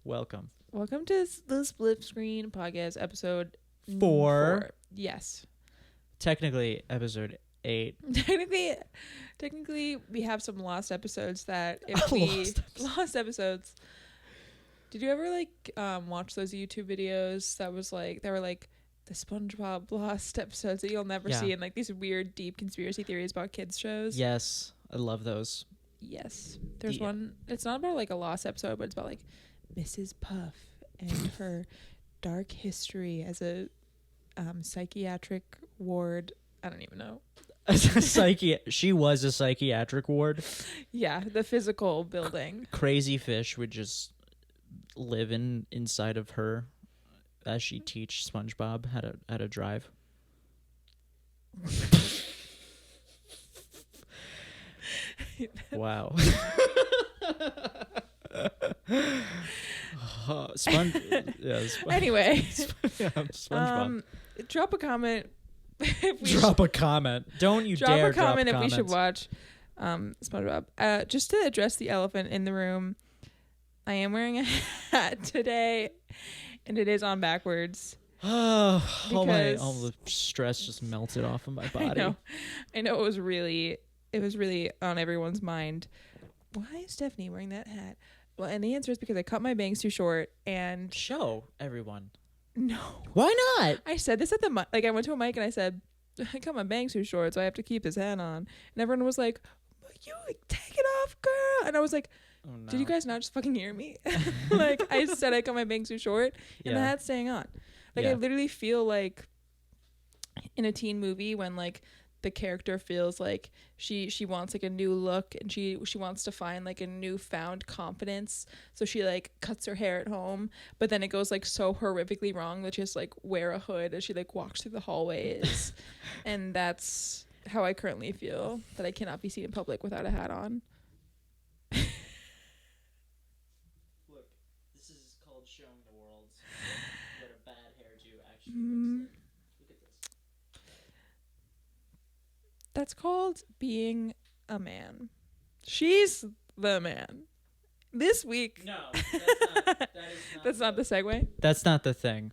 Welcome. Welcome to the Spliff Screen podcast, episode 4. Yes. Technically, episode 8. Technically, we have some lost episodes that lost episodes. Did you ever watch those YouTube videos that were like the SpongeBob lost episodes that you'll never see, and like these weird, deep conspiracy theories about kids shows? Yes, I love those. Yes, there's one. It's not about like a lost episode, but it's about like Mrs. Puff and her dark history as a psychiatric ward. I don't even know. She was a psychiatric ward. Yeah, the physical building. Crazy fish would just live inside of her as she teach SpongeBob how to drive. Wow. Anyway, SpongeBob. Drop a comment. Drop a comment. Don't you dare drop a comment if we should watch SpongeBob. Just to address the elephant in the room, I am wearing a hat today, and it is on backwards. All the stress just melted off of my body. I know. It was really on everyone's mind. Why is Stephanie wearing that hat? Well, and the answer is because I cut my bangs too short and show everyone. No. Why not? I said this at the mic. Like, I went to a mic and I said, I cut my bangs too short, so I have to keep this hat on. And everyone was like, you take it off, girl. And I was like, oh, no. Did you guys not just fucking hear me? Like, I said I cut my bangs too short, and the hat's staying on. Like, I literally feel like in a teen movie when, like, the character feels like she wants like a new look, and she wants to find like a newfound confidence, so she like cuts her hair at home, but then it goes like so horrifically wrong that she has to like wear a hood as she like walks through the hallways. And that's how I currently feel, that I cannot be seen in public without a hat on. Look, this is called showing the world what a bad hairdo actually looks like. That's called being a man. She's the man. This week. No, that's not the segue. That's not the thing.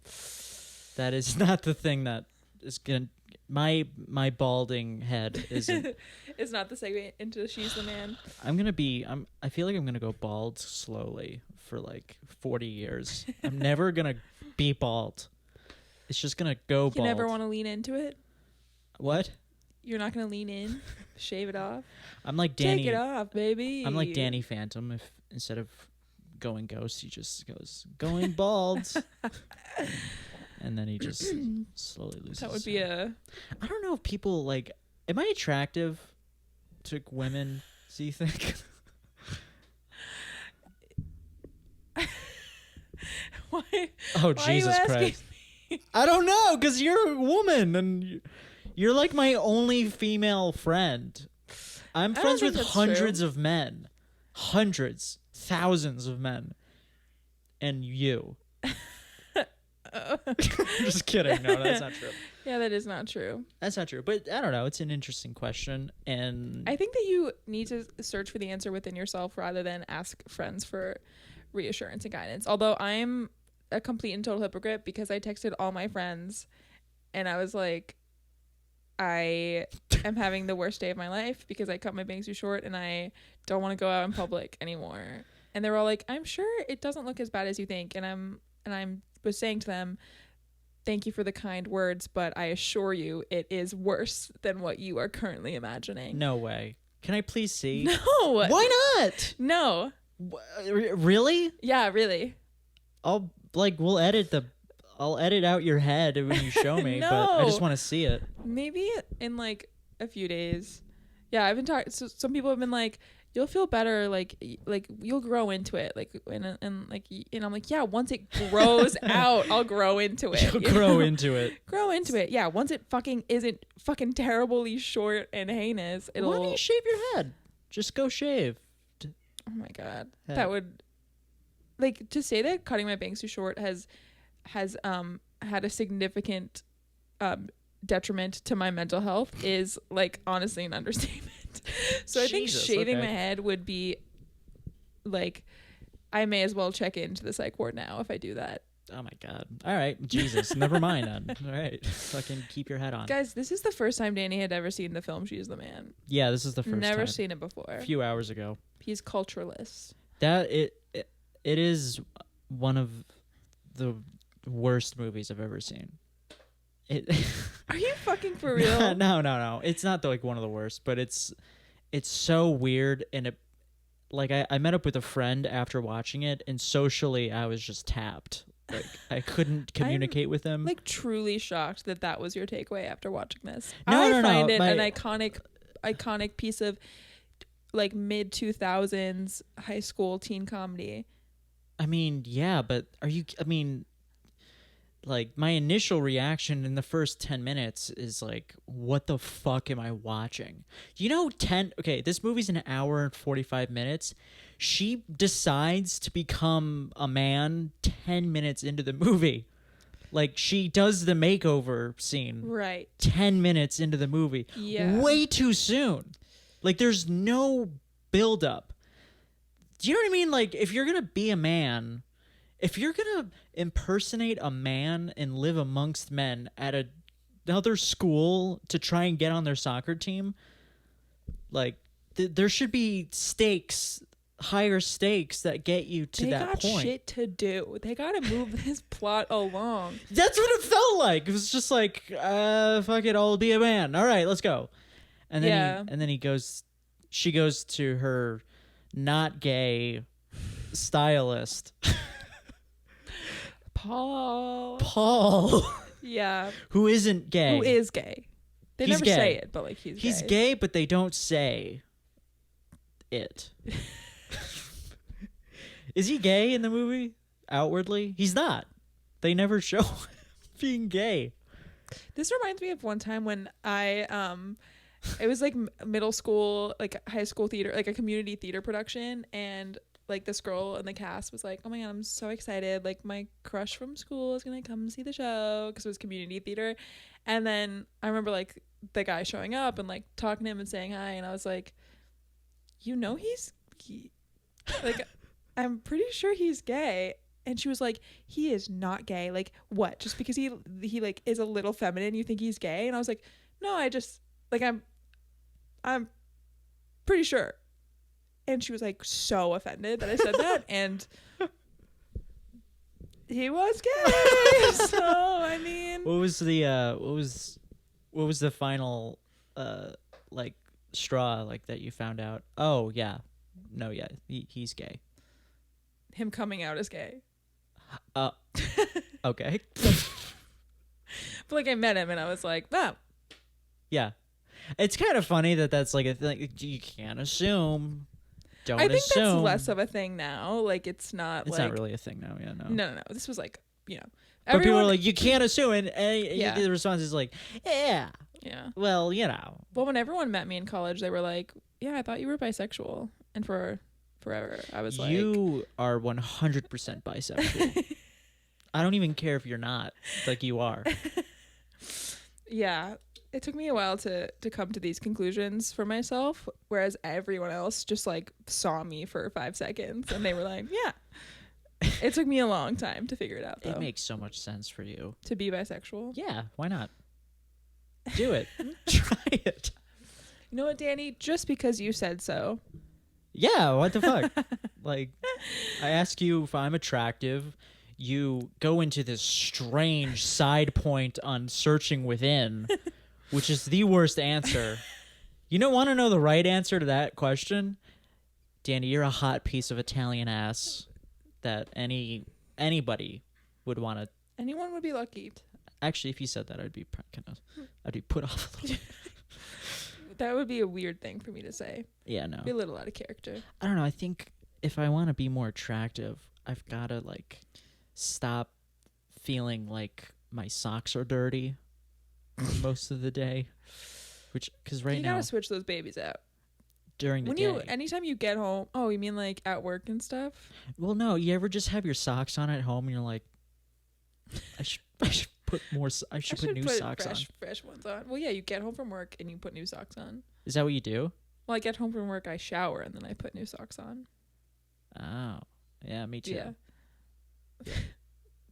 That is not the thing that is gonna. My balding head isn't. It's not the segue into she's the man. I feel like I'm gonna go bald slowly for like 40 years. I'm never gonna be bald. It's just gonna go bald. You never want to lean into it? What? You're not going to lean in, shave it off? I'm like Danny. Take it off, baby. I'm like Danny Phantom. If instead of going ghost, he just goes going bald. And then he just slowly loses. That would be I don't know if people like... Am I attractive to women, do you think? Why? Oh, why Jesus Christ. I don't know, because you're a woman and... You're like my only female friend. I'm friends with hundreds of men. Hundreds. Thousands of men. And you. I'm just kidding. No, that's not true. Yeah, that is not true. That's not true. But I don't know. It's an interesting question. And I think that you need to search for the answer within yourself rather than ask friends for reassurance and guidance. Although I'm a complete and total hypocrite, because I texted all my friends and I was like, I am having the worst day of my life because I cut my bangs too short and I don't want to go out in public anymore. And they were all like, I'm sure it doesn't look as bad as you think. And I was saying to them, thank you for the kind words, but I assure you it is worse than what you are currently imagining. No way. Can I please see? No. Why not? No. Really? Yeah, really. I'll edit out your head when you show me, No. But I just want to see it. Maybe in like a few days. Yeah, I've been talking. So some people have been like, "You'll feel better. Like you'll grow into it." Like and I'm like, "Yeah, once it grows out, I'll grow into it." You'll grow into it. Grow into it. Yeah, once it fucking isn't fucking terribly short and heinous, it'll. Why don't you shave your head? Just go shave. Oh my god, that would. Like, to say that cutting my bangs too short has had a significant detriment to my mental health is like honestly an understatement. So I think shaving my head would be like I may as well check into the psych ward now if I do that. Oh my God. All right. Jesus. Never mind then. All right. Fucking keep your head on. Guys, this is the first time Danny had ever seen the film She's the Man. Yeah, this is the first time. Never seen it before. A few hours ago. He's cultureless. It is one of the worst movies I've ever seen. Are you fucking for real? No. It's not like one of the worst, but it's so weird, and I met up with a friend after watching it, and socially I was just tapped. Like I couldn't communicate with him. Like truly shocked that was your takeaway after watching this. I find it an iconic piece of like mid 2000s high school teen comedy. I mean, yeah, but like my initial reaction in the first 10 minutes is like, what the fuck am I watching? This movie's an hour and 45 minutes. She decides to become a man 10 minutes into the movie. Like she does the makeover scene. Right. 10 minutes into the movie. Yeah. Way too soon. Like there's no build up. Do you know what I mean? Like if you're going to be a man, if you're going to impersonate a man and live amongst men at another school to try and get on their soccer team, like there should be higher stakes that get you to that point. They got shit to do. They got to move this plot along. That's what it felt like. It was just like, fuck it, I'll be a man. All right, let's go. And then she goes to her not gay stylist. Paul. Yeah. Who isn't gay. Who is gay. They never say it, but like he's gay, but they don't say it. Is he gay in the movie? Outwardly? He's not. They never show him being gay. This reminds me of one time when I it was like middle school, like high school theater, like a community theater production, and like this girl in the cast was like, oh my God, I'm so excited, like my crush from school is gonna come see the show, because it was community theater. And then I remember like the guy showing up and like talking to him and saying hi, and I was like, like I'm pretty sure he's gay. And she was like, he is not gay. Like what, just because he like is a little feminine you think he's gay? And I was like, no, I just like I'm pretty sure. And she was like so offended that I said that, and he was gay. So I mean, what was the final like straw like that you found out? Oh yeah, no, yeah, he's gay. Him coming out as gay. Okay. But like I met him and I was like, oh. Yeah, it's kind of funny that's like a thing. You can't assume. I think that's less of a thing now. Like it's not really a thing now. Yeah, no. This was like, but people are like, you can't assume, and the response is like, yeah. Well, Well, when everyone met me in college, they were like, yeah, I thought you were bisexual, and for forever I was like, you are 100% bisexual. I don't even care if you're not. Like you are. Yeah. It took me a while to come to these conclusions for myself, whereas everyone else just like saw me for 5 seconds and they were like, yeah. It took me a long time to figure it out, though. It makes so much sense for you. To be bisexual? Yeah, why not? Do it. Try it. You know what, Danny? Just because you said so. Yeah, what the fuck? Like, I ask you if I'm attractive. You go into this strange side point on searching within, which is the worst answer. You don't want to know the right answer to that question? Danny, you're a hot piece of Italian ass that anybody would want to. Anyone would be lucky. Actually, if you said that, I'd be put off a little bit. That would be a weird thing for me to say. Yeah, no. Be a little out of character. I don't know. I think if I want to be more attractive, I've got to like stop feeling like my socks are dirty most of the day. Because right now you gotta switch those babies out during the day. Anytime you get home. Oh, you mean like at work and stuff? Well, no. You ever just have your socks on at home and you're like, I should put more. I should put new socks on. Fresh ones on. Well, yeah. You get home from work and you put new socks on. Is that what you do? Well, I get home from work, I shower, and then I put new socks on. Oh. Yeah, me too. Yeah.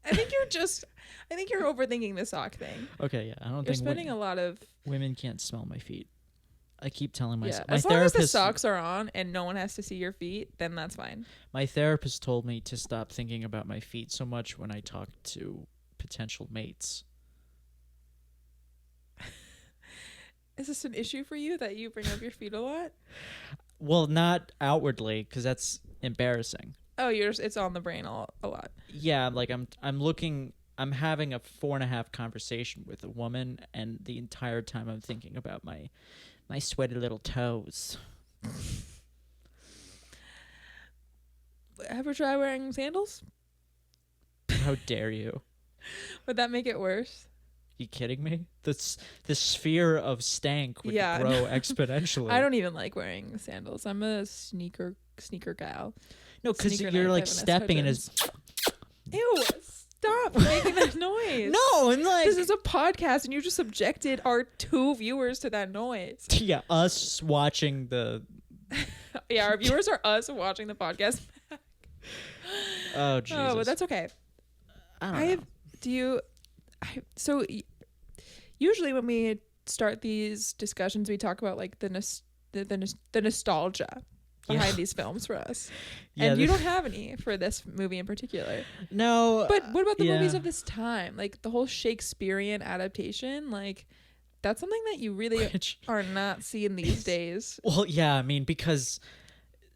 I think you're overthinking the sock thing. Okay, yeah. I don't You're think spending a lot of women can't smell my feet. I keep telling myself. Yeah, as long as the socks are on and no one has to see your feet, then that's fine. My therapist told me to stop thinking about my feet so much when I talk to potential mates. Is this an issue for you that you bring up your feet a lot? Well, not outwardly, because that's embarrassing. Oh, it's on the brain a lot. Yeah, like I'm having a 4.5 conversation with a woman, and the entire time I'm thinking about my sweaty little toes. Ever try wearing sandals? How dare you? Would that make it worse? You kidding me? The sphere of stank would grow exponentially. I don't even like wearing sandals. I'm a sneaker gal. No, because you're like stepping in his. Ew! Stop making that noise. No, and like this is a podcast, and you just subjected our 2 viewers to that noise. Yeah, us watching the. Yeah, our viewers are us watching the podcast. Oh Jesus! Oh, but that's okay. I don't know. So usually when we start these discussions, we talk about like the nostalgia behind these films for us. Yeah, and you don't have any for this movie in particular. No. But what about the movies of this time? Like the whole Shakespearean adaptation, like that's something that you really are not seeing these days. Well, yeah, I mean, because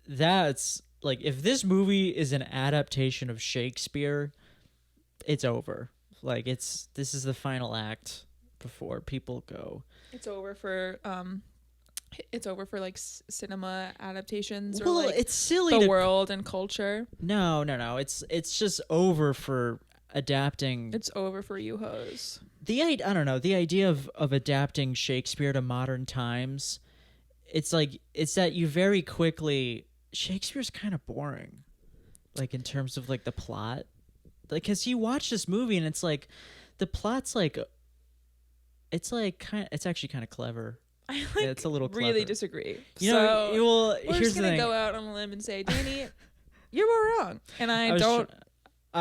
that's like, if this movie is an adaptation of Shakespeare, it's over. Like this is the final act before people go. It's over for like cinema adaptations. Well, or like it's silly. The world and culture. No. It's just over for adapting. It's over for you hoes. I don't know. The idea of adapting Shakespeare to modern times, it's that you very quickly, Shakespeare's kind of boring, like in terms of like the plot. Like, cause you watch this movie and it's like, the plot's like, it's actually kind of clever. I it's a little clever. Really disagree. We're just gonna go out on a limb and say, Danny, you were wrong, and I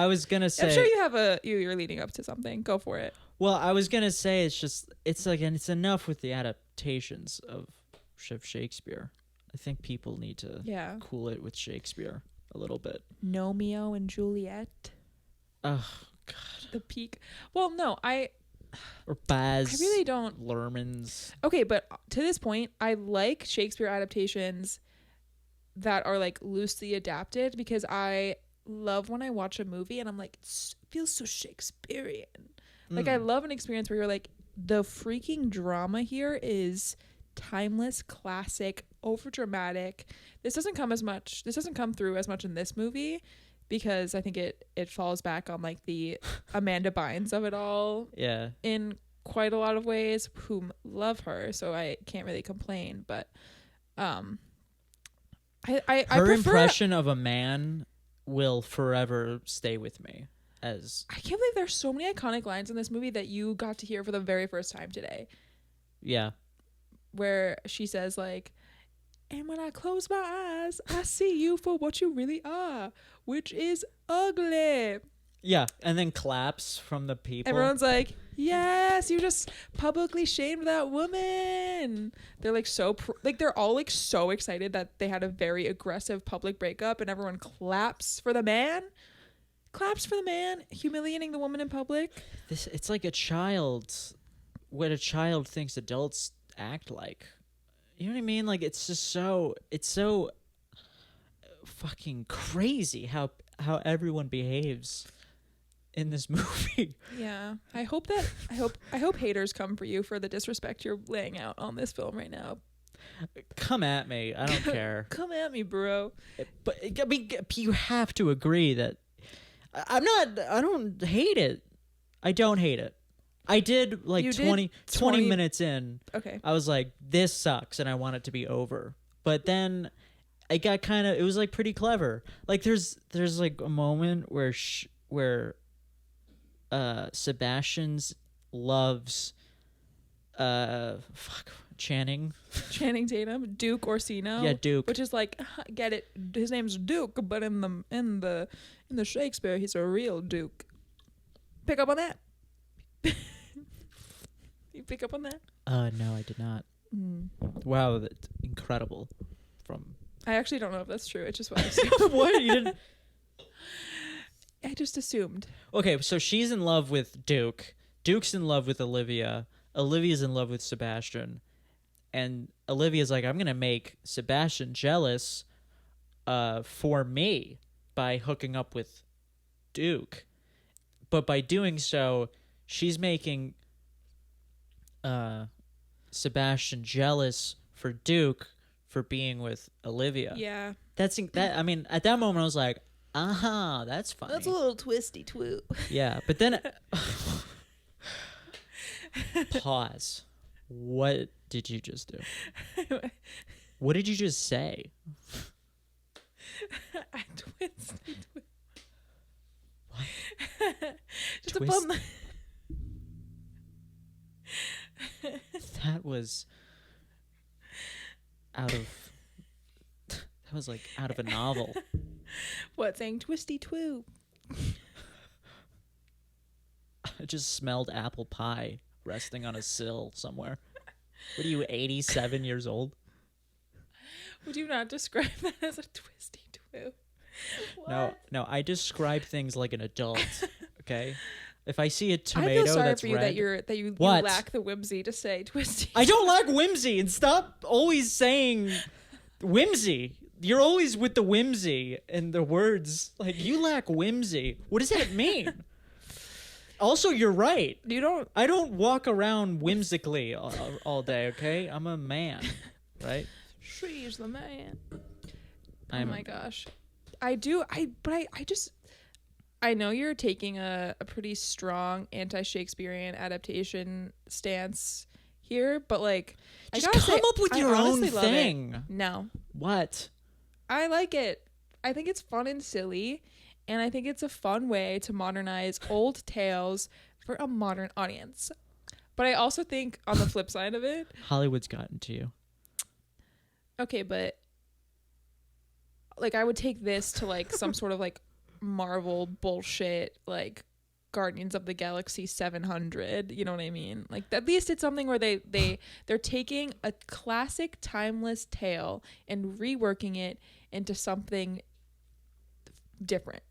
was gonna say, I'm sure you have you're leading up to something. Go for it. Well, I was gonna say it's enough with the adaptations of Shakespeare. I think people need to cool it with Shakespeare a little bit. Romeo and Juliet. Oh God. The peak. Well, no, or Baz. I really don't. Luhrmann's. Okay, but to this point, I like Shakespeare adaptations that are like loosely adapted, because I love when I watch a movie and I'm like, it feels so Shakespearean. Like, I love an experience where you're like, the freaking drama here is timeless, classic, over dramatic. This doesn't come through as much in this movie, because I think it falls back on like the Amanda Bynes of it all. Yeah. In quite a lot of ways, whom love her, so I can't really complain. But her impression of a man will forever stay with me. I can't believe there's so many iconic lines in this movie that you got to hear for the very first time today. Yeah. Where she says like, and when I close my eyes, I see you for what you really are, which is ugly. Yeah, and then claps from the people. Everyone's like, yes, you just publicly shamed that woman. They're like they're all like so excited that they had a very aggressive public breakup, and everyone claps for the man. Claps for the man humiliating the woman in public. It's like what a child thinks adults act like. You know what I mean? Like, it's so fucking crazy how everyone behaves in this movie. Yeah. I hope haters come for you for the disrespect you're laying out on this film right now. Come at me. I don't care. Come at me, bro. But I mean, you have to agree that I don't hate it. I don't hate it. I did like 20 minutes in. Okay. I was like, this sucks and I want it to be over. But then it got it was like pretty clever. Like there's like a moment where Sebastian's loves Channing Tatum, Duke Orsino. Yeah, Duke. Which is like, get it? His name's Duke, but in the Shakespeare, he's a real Duke. Pick up on that. You pick up on that? No, I did not. Wow, that's incredible. I actually don't know if that's true. It's just what I assumed. What? You didn't? I just assumed. Okay, so she's in love with Duke. Duke's in love with Olivia. Olivia's in love with Sebastian. And Olivia's like, I'm going to make Sebastian jealous for me by hooking up with Duke. But by doing so, she's making Sebastian jealous for Duke for being with Olivia. Yeah. I mean, at that moment, I was like, that's funny. That's a little twisty twoo. Yeah, but then... Pause. What did you just do? What did you just say? I twisted. What? Just a bum. That was out of... That was like out of a novel. What, saying twisty twoo? I just smelled apple pie resting on a sill somewhere. What are you, 87 years old? Would you not describe that as a twisty twoo? What? No, I describe things like an adult. Okay? If I see a tomato I feel sorry that's for you red, that you What? lack the whimsy to say twisty. I don't lack whimsy, and stop always saying whimsy. You're always with the whimsy and the words. Like, you lack whimsy. What does that mean? Also, you're right. I don't walk around whimsically all day, okay? I'm a man, right? She's the man. Oh my gosh. I know you're taking a pretty strong anti-Shakespearean adaptation stance here, but like, just come up with your own thing. No. What? I like it. I think it's fun and silly, and I think it's a fun way to modernize old tales for a modern audience. But I also think on the flip side of it, Hollywood's gotten to you. Okay, but like I would take this to like some sort of like Marvel bullshit, like Guardians of the Galaxy 700, you know what I mean? Like at least it's something where they're taking a classic timeless tale and reworking it into something different.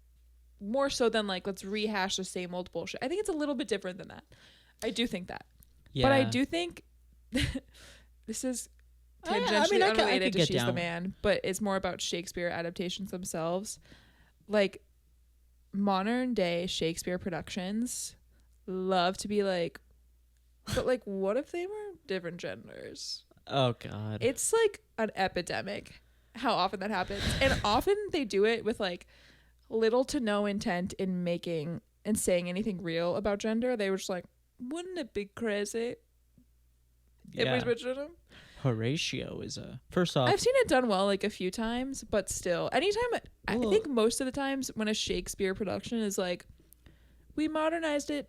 More so than like let's rehash the same old bullshit. I think it's a little bit different than that. I do think that. Yeah. But I do think this is tangentially unrelated to She's the Man, but it's more about Shakespeare adaptations themselves. Like modern day Shakespeare productions love to be like, but like what if they were different genders? Oh god. It's like an epidemic how often that happens. And often they do it with like little to no intent in making and saying anything real about gender. They were just like, wouldn't it be crazy if we switched them? Horatio is first off, I've seen it done well like a few times, but still anytime I think most of the times when a Shakespeare production is like, we modernized it,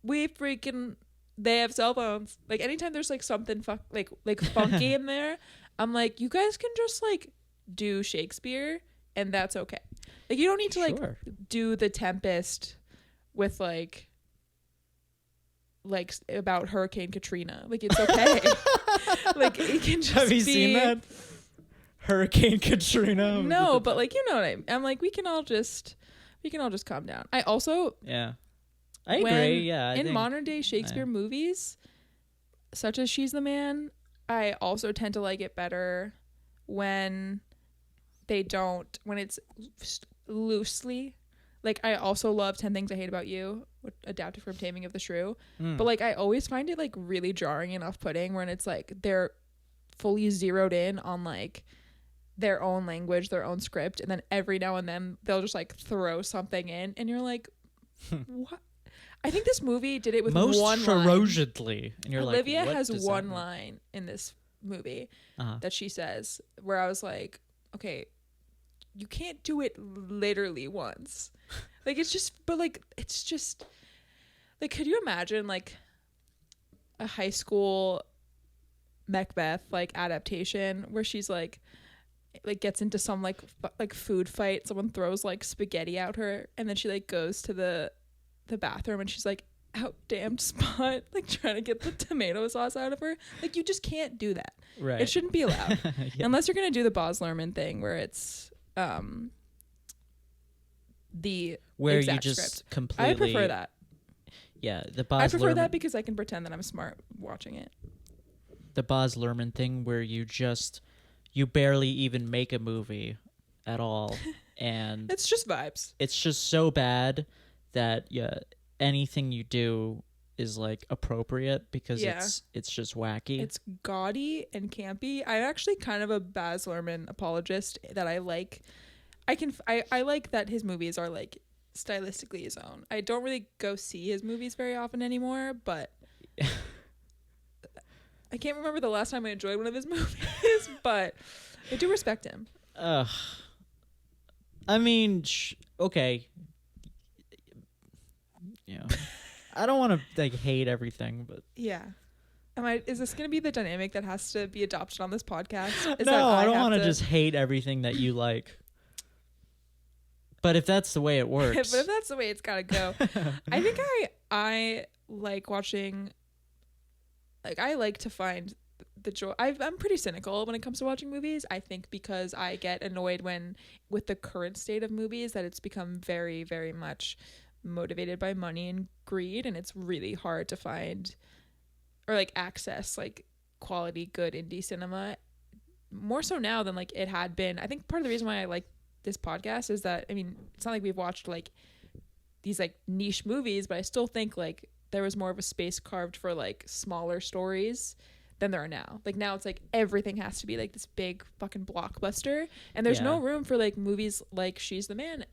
they have cell phones, like anytime there's like something like funky in there, I'm like, you guys can just like do Shakespeare and that's okay. Like you don't need to like do The Tempest with like about Hurricane Katrina. Like it's okay. Like it can just Have you seen that? Hurricane Katrina? No, but like you know what I'm like we can all just calm down. I also I agree. Yeah. In modern day Shakespeare movies, such as She's the Man, I also tend to like it better when it's loosely. Like I also love 10 Things I Hate About You, adapted from Taming of the Shrew. But like I always find it like really jarring and off-putting when it's like they're fully zeroed in on like their own language, their own script, and then every now and then they'll just like throw something in and you're like, what? I think this movie did it with most one ferociously line. And you're Olivia like, has one line in this movie that she says where I was like, okay, you can't do it literally once. Like it's just like, could you imagine like a high school Macbeth like adaptation where she's like gets into some like food fight. Someone throws like spaghetti at her, and then she like goes to the bathroom, and she's like out damned spot, like trying to get the tomato sauce out of her. Like, you just can't do that. Right. It shouldn't be allowed. Yeah. Unless you're gonna do the Baz Luhrmann thing where it's the where exact you just script. completely. I prefer that. Yeah, the Baz I prefer Luhrmann, that because I can pretend that I'm smart watching it. the Baz Luhrmann thing where you barely even make a movie at all, and It's just vibes. it's just so bad that anything you do is like appropriate because it's just wacky. It's gaudy and campy. I'm actually kind of a Baz Luhrmann apologist that I like. I like that his movies are like stylistically his own. I don't really go see his movies very often anymore, but I can't remember the last time I enjoyed one of his movies, but I do respect him. I mean, okay. Yeah. I don't want to like hate everything, but Yeah. Is this going to be the dynamic that has to be adopted on this podcast? no, I don't want to just hate everything that you like. But if that's the way it works. But if that's the way it's got to go. I think I like watching, like, I like to find the joy. I'm pretty cynical when it comes to watching movies. I think because I get annoyed with the current state of movies, that it's become very, very much motivated by money and greed, and it's really hard to find or like access like quality good indie cinema, more so now than like it had been. I think part of the reason why I like this podcast is that, I mean, it's not like we've watched like these like niche movies, but I still think like there was more of a space carved for like smaller stories than there are now. Like now it's like everything has to be like this big fucking blockbuster, and there's no room for like movies like She's the Man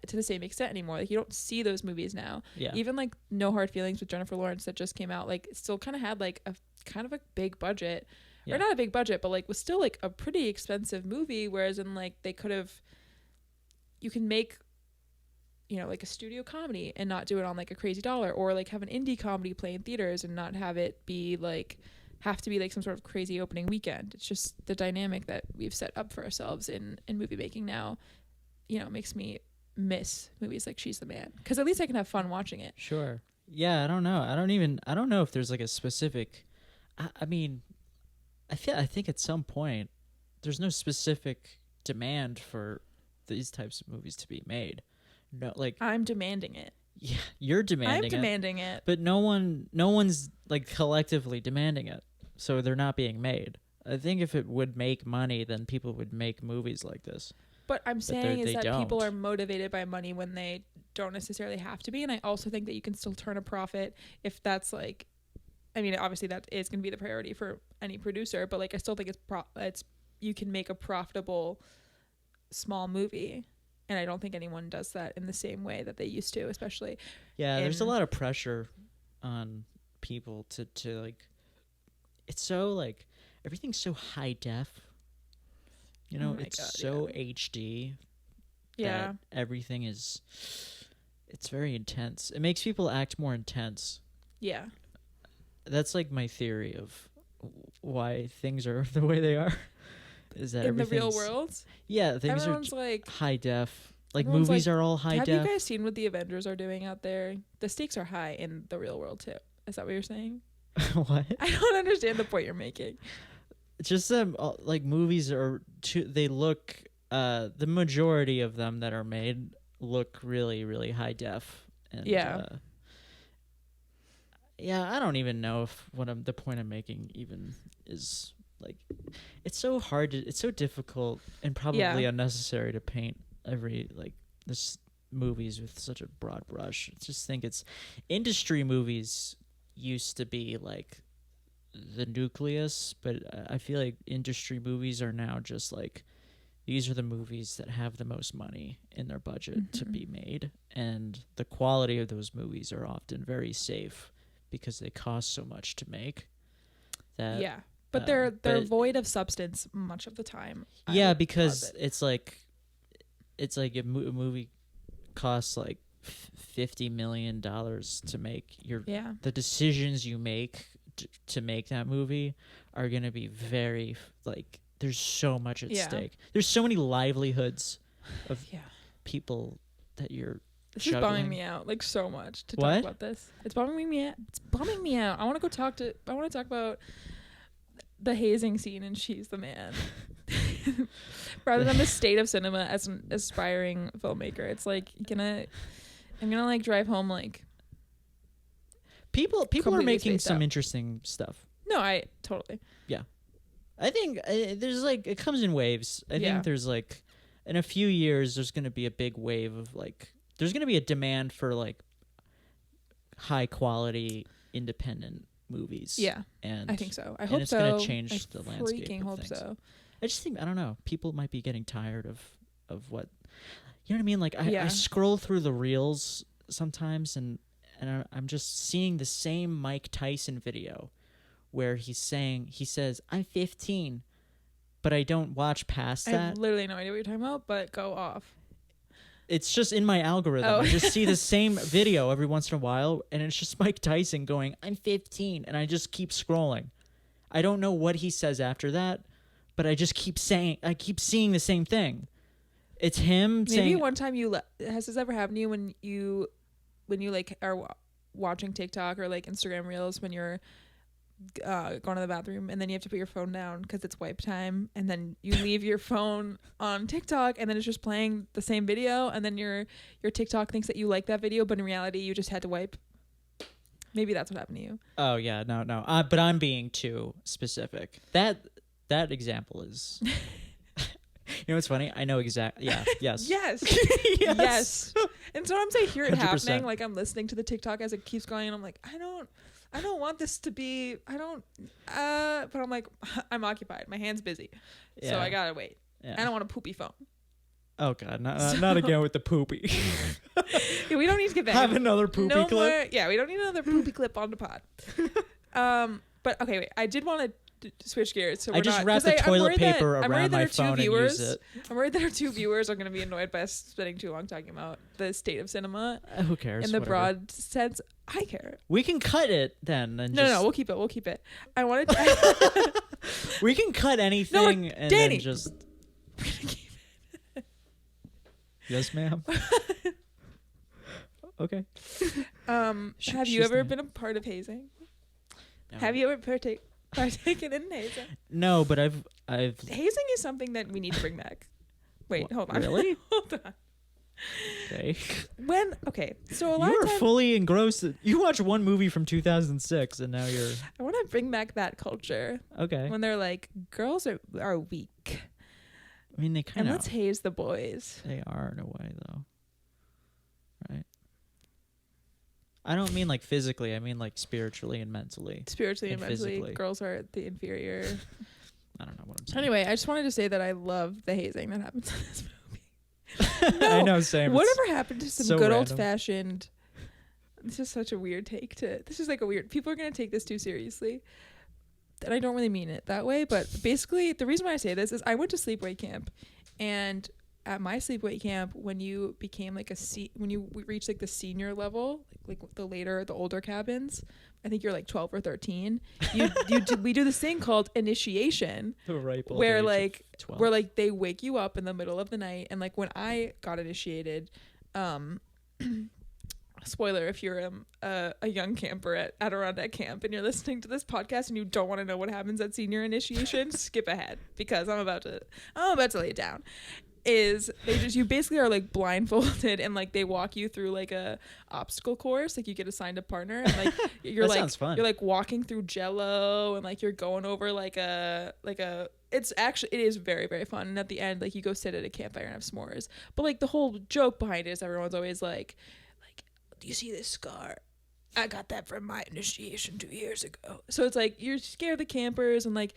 to the same extent anymore. Like, you don't see those movies now. Yeah. Even like No Hard Feelings with Jennifer Lawrence that just came out, like, it still kind of had like a kind of a big budget, or not a big budget, but like was still like a pretty expensive movie. Whereas in like you can make, you know, like a studio comedy and not do it on like a crazy dollar, or like have an indie comedy play in theaters and not have it be like have to be like some sort of crazy opening weekend. It's just the dynamic that we've set up for ourselves in movie making now, you know, makes me miss movies like She's the Man, because at least I can have fun watching it. Sure. Yeah, I don't know. I don't know if there's like a specific, I mean, I think at some point there's no specific demand for these types of movies to be made. No, like, I'm demanding it. Yeah, you're demanding it. I'm demanding it. But no one's like collectively demanding it. So they're not being made. I think if it would make money, then people would make movies like this. But I'm saying is that don't. People are motivated by money when they don't necessarily have to be. And I also think that you can still turn a profit if that's like, I mean, obviously that is going to be the priority for any producer, but like I still think it's you can make a profitable small movie. And I don't think anyone does that in the same way that they used to, especially. Yeah, there's a lot of pressure on people to like, it's so like, everything's so high def. You know, HD. Yeah. Everything it's very intense. It makes people act more intense. Yeah. That's like my theory of why things are the way they are. Is that in the real world? Yeah, things everyone's are like high def. Like movies are all high def. Have you guys seen what the Avengers are doing out there? The stakes are high in the real world too. Is that what you're saying? What? I don't understand the point you're making. Just like movies they look the majority of them that are made look really, really high def. And, I don't even know if the point I'm making even is like, it's so hard it's so difficult and probably unnecessary to paint this movies with such a broad brush. I just think industry movies used to be like the nucleus, but I feel like industry movies are now just like, these are the movies that have the most money in their budget to be made, and the quality of those movies are often very safe because they cost so much to make. But they're void of substance much of the time. Yeah, because it's like a movie costs like $50 million to make. The decisions you make to make that movie are going to be very like there's so much at stake. There's so many livelihoods of people that you're This juggling. is bumming me out like so much to talk about this. It's bumming me out. It's bumming me out. I want to talk about the hazing scene and She's the Man. Rather than the state of cinema as an aspiring filmmaker. It's like I'm gonna like drive home like people are making some interesting stuff. No, I totally. Yeah. I think there's like it comes in waves. I think there's like in a few years there's going to be a big wave of like there's going to be a demand for like high quality independent movies. Yeah. And I think so. I hope it's so. Going to change the landscape. Freaking hope things. so. I just think I don't know. People might be getting tired of what you know what I mean. Like I scroll through the reels sometimes, and I'm just seeing the same Mike Tyson video where he says I'm 15, but I don't watch past that. I have literally no idea what you're talking about, but go off. It's just in my algorithm. I just see the same video every once in a while, and it's just Mike Tyson going I'm 15, and I just keep scrolling. I don't know what he says after that. But I just keep seeing the same thing. It's him saying. Maybe one time has this ever happened to you when you like are watching TikTok or like Instagram Reels when you're going to the bathroom and then you have to put your phone down because it's wipe time, and then you leave your phone on TikTok and then it's just playing the same video, and then your TikTok thinks that you like that video, but in reality you just had to wipe. Maybe that's what happened to you. Oh yeah, no. But I'm being too specific. That example is. You know what's funny? I know exactly. Yeah. Yes. Yes. Yes. And sometimes I hear it 100%. Happening. Like I'm listening to the TikTok as it keeps going, and I'm like, I don't want this to be. But I'm like, I'm occupied. My hand's busy, so I gotta wait. Yeah. I don't want a poopy phone. Oh God, not again with the poopy. Yeah, we don't need to get back. Have another poopy clip. More, yeah, we don't need another poopy clip on the pod. But okay, wait. I did want to switch gears. So I just wrap the toilet paper around my phone and use it. I'm worried that our two viewers are going to be annoyed by us spending too long talking about the state of cinema. Who cares? In the broad sense, I care. We can cut it then. And no, we'll keep it. I wanted to. We can cut anything and Danny. then just. We're gonna keep it. Yes, ma'am. Okay. Have you ever been a part of hazing? No. Have you ever partaken in hazing? No, but I've hazing is something that we need to bring back. Wait, hold on. Really? Hold on. Okay. So a lot you of are fully engrossed. You watched one movie from 2006 and now you're I want to bring back that culture. Okay. When they're like, girls are weak. I mean, they kind of. And let's haze the boys. They are in a way, though. Right? I don't mean like physically. I mean like spiritually and mentally. Spiritually and mentally. Physically. Girls are the inferior. I don't know what I'm saying. Anyway, I just wanted to say that I love the hazing that happens in this movie. No, I know, same. Whatever happened to some good old-fashioned... This is such a weird take to... This is like a weird... People are going to take this too seriously. And I don't really mean it that way. But basically, the reason why I say this is I went to sleepaway camp. And at my sleepaway camp, when you became like when you reached like the senior level, like the older cabins, I think you're like 12 or 13. We do this thing called initiation, where like they wake you up in the middle of the night, and like when I got initiated, spoiler if you're a young camper at Adirondack Camp and you're listening to this podcast and you don't want to know what happens at senior initiation, skip ahead because I'm about to lay it down. You basically are like blindfolded and like they walk you through like a obstacle course, like you get assigned a partner and like you're sounds fun. You're like walking through Jello and like you're going over it is very, very fun. And at the end, like you go sit at a campfire and have s'mores. But like the whole joke behind it is everyone's always like, do you see this scar? I got that from my initiation 2 years ago. So it's like you're scared the campers and like.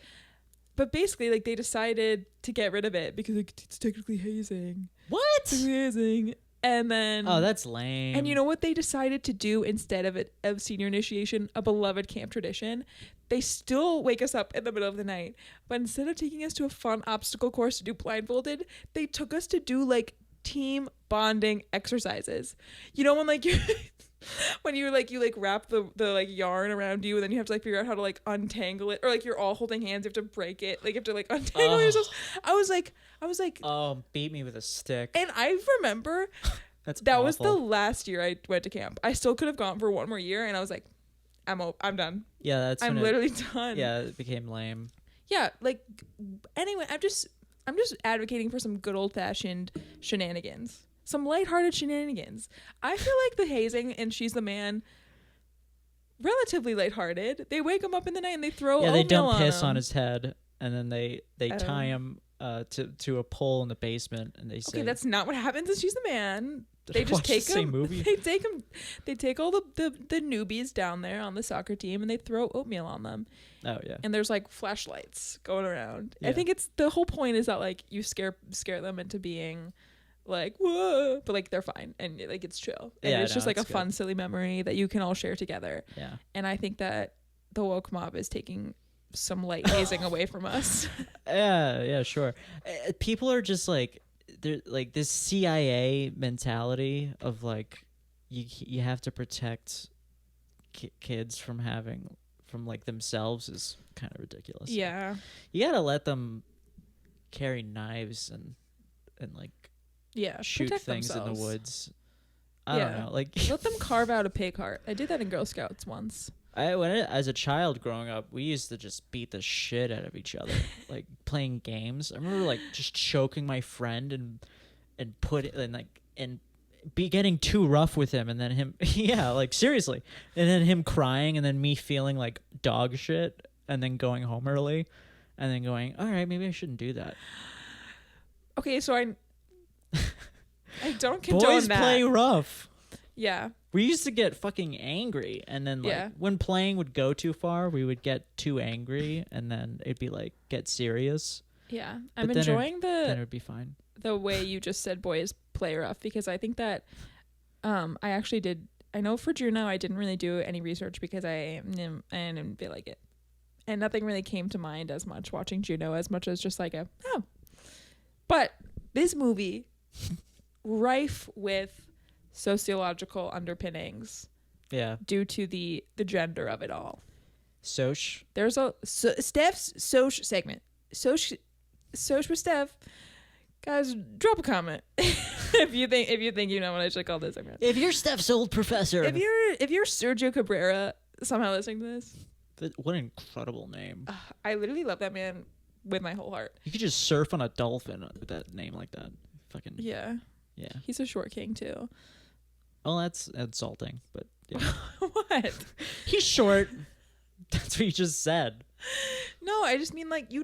But basically, like, they decided to get rid of it because like, it's technically hazing. What? Hazing. And then... Oh, that's lame. And you know what they decided to do instead of senior initiation? A beloved camp tradition. They still wake us up in the middle of the night. But instead of taking us to a fun obstacle course to do blindfolded, they took us to do, like, team bonding exercises. You know, when, like, when you wrap the like yarn around you, and then you have to like figure out how to like untangle it, or like you're all holding hands, you have to break it, like you have to like untangle yourselves. I was like, oh, beat me with a stick. And I remember that awful. was the last year I went to camp. I still could have gone for one more year, and I was like, I'm done. Yeah, I'm literally done. Yeah, it became lame. Yeah, like anyway, I'm just advocating for some good old fashioned shenanigans. Some lighthearted shenanigans. I feel like the hazing and She's the Man, relatively lighthearted. They wake him up in the night and they throw oatmeal they dump piss him. on his head, and then they tie him to a pole in the basement, and they say, okay, that's not what happens in She's the Man. They just take the same him. Movie? They take all the newbies down there on the soccer team, and they throw oatmeal on them. Oh yeah. And there's like flashlights going around. Yeah. I think it's the whole point is that like you scare them into being like whoa, but like they're fine and like it's chill. And it's just like a fun, silly memory that you can all share together. Yeah. And I think that the woke mob is taking some light hazing away from us. Yeah, sure. People are just like, they're like this CIA mentality of like you have to protect kids from like themselves is kind of ridiculous. Yeah. You gotta let them carry knives and like shoot things themselves in the woods. I don't know, like let them carve out a pig heart. I did that in Girl Scouts once. As a child growing up, we used to just beat the shit out of each other, like playing games. I remember like just choking my friend and be getting too rough with him, and then him, like seriously, and then him crying, and then me feeling like dog shit, and then going home early, and then going, all right, maybe I shouldn't do that. Okay, so I don't condone Boys that. play rough. Yeah. We used to get fucking angry, and then like when playing would go too far, we would get too angry, and then it'd be like get serious. Yeah, I'm enjoying then it would be fine. The way you just said boys play rough, because I think that I actually did. I know for Juno, I didn't really do any research because I didn't feel like it, and nothing really came to mind as much watching Juno as much as just like But this movie, rife with sociological underpinnings, due to the gender of it all. There's a Steph's Soch segment. Soch with Steph. Guys, drop a comment if you think you know what I should call this segment. If you're Steph's old professor. If you're Sergio Cabrera somehow listening to this. What an incredible name. I literally love that man with my whole heart. You could just surf on a dolphin with that name like that. Fucking yeah. He's a short king too. Oh, that's insulting, but yeah. What? He's short. That's what you just said. No, I just mean like you're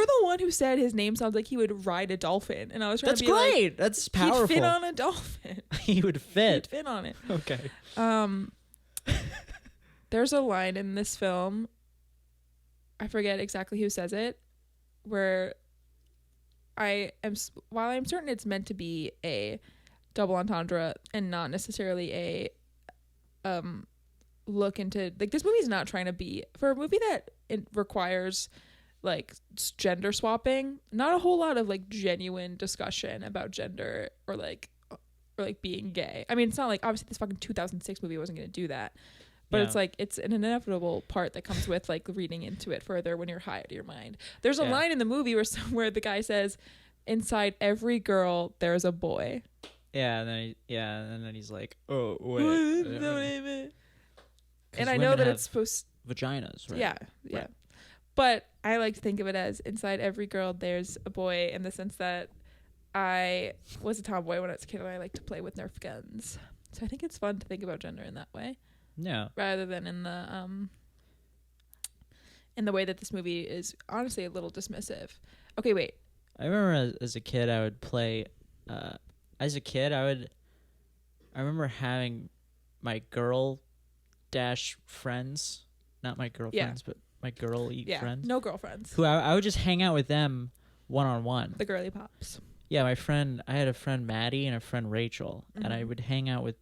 the one who said his name sounds like he would ride a dolphin, and I was trying to be great. Like, that's powerful. He'd fit on a dolphin. He would fit. He'd fit on it. Okay. There's a line in this film, I forget exactly who says it, where while I'm certain it's meant to be a double entendre and not necessarily a look into, like, this movie's not trying to be, for a movie that it requires like gender swapping, not a whole lot of like genuine discussion about gender or like being gay. I mean, it's not like obviously this fucking 2006 movie wasn't going to do that, but it's like it's an inevitable part that comes with like reading into it further when you're high out of your mind. There's a line in the movie where the guy says, "Inside every girl there's a boy." Yeah, and then he's like, "Oh wait." And I know that it's supposed vaginas, right? Yeah. Right. But I like to think of it as inside every girl there's a boy, in the sense that I was a tomboy when I was a kid, and I like to play with Nerf guns. So I think it's fun to think about gender in that way. Yeah. Rather than in the way that this movie is honestly a little dismissive. Okay, wait. I remember as a kid I would play. As a kid I remember having my girl friends, not my girlfriends, but my girly friends. No girlfriends. Who I would just hang out with them one-on-one. The girly pops. Yeah, I had a friend Maddie and a friend Rachel, and I would hang out with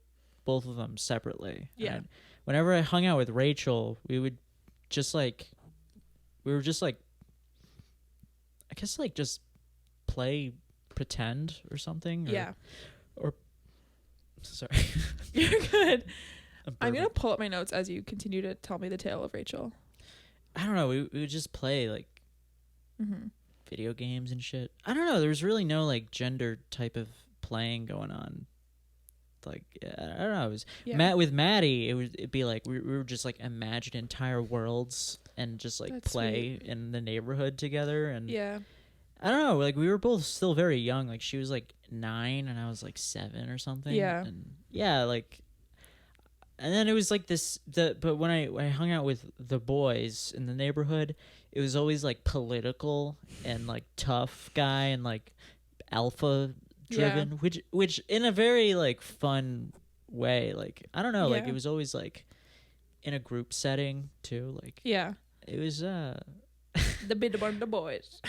both of them separately. Yeah. And whenever I hung out with Rachel, we were just like, I guess like just play pretend or something. Sorry. You're good. I'm going to pull up my notes as you continue to tell me the tale of Rachel. I don't know. We would just play like video games and shit. I don't know. There was really no like gender type of playing going on. Like, I don't know. It was with Maddie. It'd be like we were just like imagine entire worlds and just like play in the neighborhood together. And I don't know. Like we were both still very young. Like she was like 9 and I was like 7 or something. Yeah. And like. And then it was like this. But when I hung out with the boys in the neighborhood, it was always like political and like tough guy and like alpha driven, which in a very like fun way. Like I don't know. Like it was always like in a group setting too. Like it was the bit one of the boys.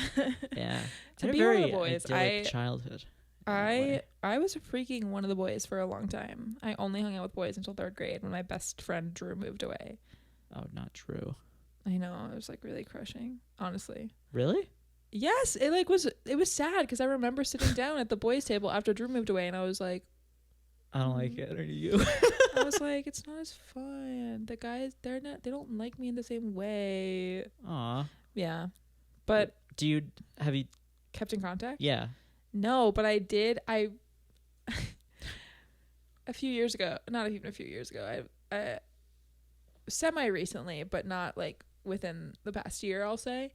Yeah, to be one of the boys. Childhood. I was freaking one of the boys for a long time. I only hung out with boys until 3rd grade when my best friend Drew moved away. Oh, not true. I know. I was like really crushing, honestly. Really? Yes. It was sad because I remember sitting down at the boys' table after Drew moved away and I was like, I don't like it. Or you? I was like, it's not as fun. The guys, they don't like me in the same way. Aw. Yeah. But have you kept in contact? Yeah. No, but I did. A few years ago, not even a few years ago, I semi-recently, but not like within the past year, I'll say,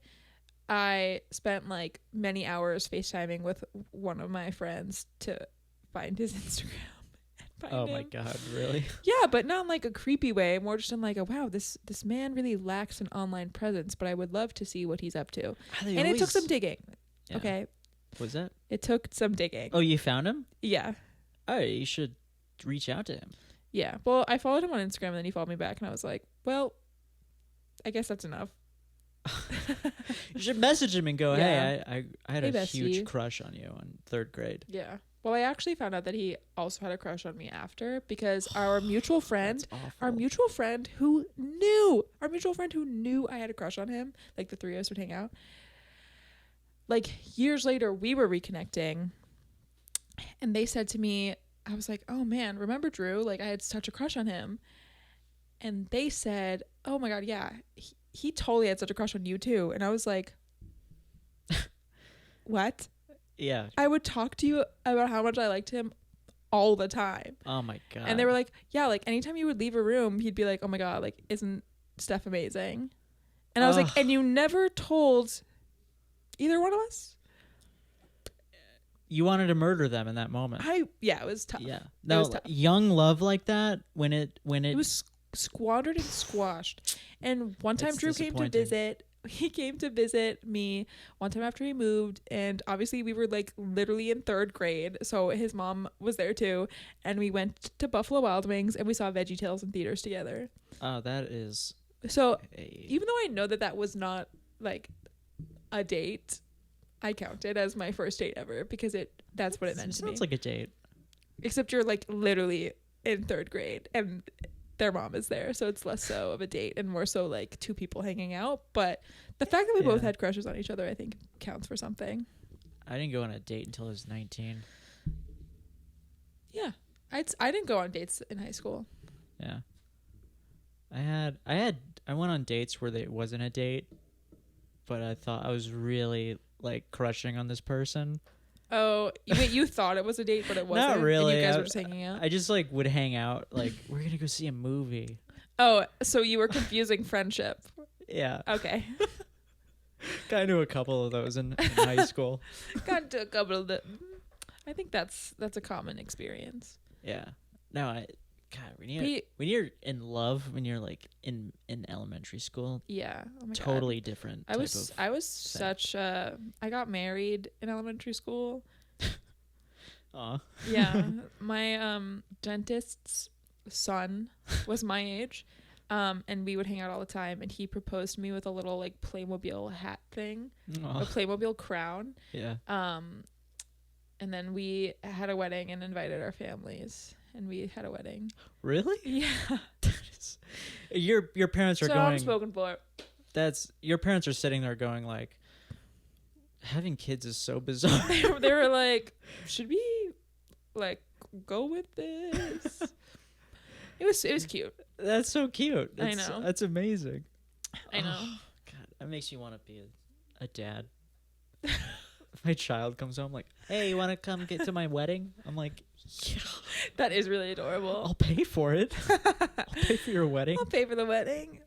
I spent like many hours FaceTiming with one of my friends to find his Instagram. Oh my God, really? Yeah, but not in like a creepy way. More just in like a wow, this man really lacks an online presence, but I would love to see what he's up to. And it took some digging. Yeah. Okay. Was that? It took some digging. Oh, you found him? Yeah. Oh, you should reach out to him. Yeah. Well, I followed him on Instagram and then he followed me back and I was like, well, I guess that's enough. You should message him and go, hey, I had a huge crush on you in 3rd grade. Yeah. Well, I actually found out that he also had a crush on me after because our mutual friend who knew I had a crush on him, like the 3 of us would hang out. Like years later, we were reconnecting and they said to me, I was like, oh man, remember Drew? Like I had such a crush on him. And they said, oh my God, yeah, he totally had such a crush on you too. And I was like, what? Yeah. I would talk to you about how much I liked him all the time. Oh my God. And they were like, yeah, like anytime you would leave a room, he'd be like, oh my God, like isn't Steph amazing? And I was like, and you never told either one of us? You wanted to murder them in that moment. It was tough. Yeah. No, young love like that, when it was squandered and squashed. And one time Drew came to visit. He came to visit me one time after he moved, and obviously we were like literally in 3rd grade, so his mom was there too, and we went to Buffalo Wild Wings and we saw VeggieTales in theaters together. Oh, that is so even though I know that was not like a date, I count it as my first date ever because that's what it meant to me. Sounds like a date. Except you're like literally in 3rd grade and their mom is there, so it's less so of a date and more so like 2 people hanging out. But the fact that we both had crushes on each other, I think, counts for something. I didn't go on a date until I was 19. Yeah, I didn't go on dates in high school. Yeah, I went on dates where it wasn't a date, but I thought I was really like crushing on this person. Oh, wait, you thought it was a date, but it wasn't? Not really. And you guys were just hanging out? I just like would hang out, like, we're going to go see a movie. Oh, so you were confusing friendship. Yeah. Okay. Got into a couple of those in high school. Got into a couple of them. I think that's a common experience. Yeah. No, when you're in love, when you're like in elementary school, yeah, oh my totally God. different. I was such I got married in elementary school. Aw. Yeah, my dentist's son was my age, and we would hang out all the time. And he proposed to me with a little like Playmobil hat thing, a Playmobil crown. Yeah. And then we had a wedding and invited our families. And we had a wedding. Really? Yeah. Your parents are so going. I'm spoken for. Your parents are sitting there going like, having kids is so bizarre. They were like, should we like go with this. It was cute. That's so cute. I know. That's amazing. I know. Oh, God, that makes me want to be a dad. My child comes home like, hey, you want to come get to my wedding? I'm like, yeah. That is really adorable. I'll pay for it. I'll pay for your wedding. I'll pay for the wedding.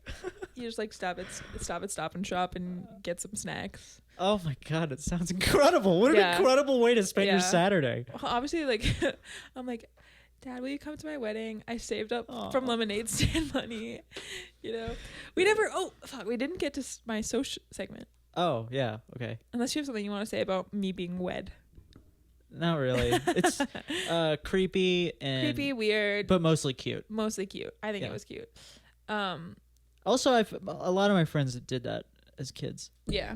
You just like stop at Stop and Shop and get some snacks. Oh my God, it sounds incredible. What an incredible way to spend your Saturday. Well, obviously, like, I'm like, Dad, will you come to my wedding? I saved up from lemonade stand money. You know, we didn't get to my social segment. Oh, yeah. Okay. Unless you have something you want to say about me being wed. Not really. It's creepy, weird, but mostly cute. I think it was cute. Also, a lot of my friends did that as kids. Yeah.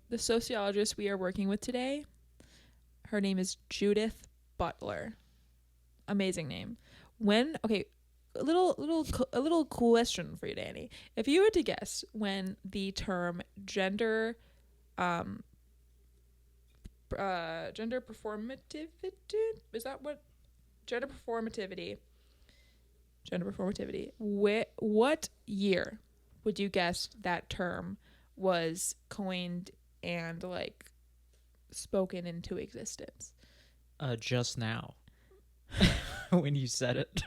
The sociologist we are working with today, her name is Judith Butler. Amazing name. A little question for you, Danny. If you were to guess when the term gender performativity, is that what gender performativity, what year would you guess that term was coined and like spoken into existence? Just now. When you said it.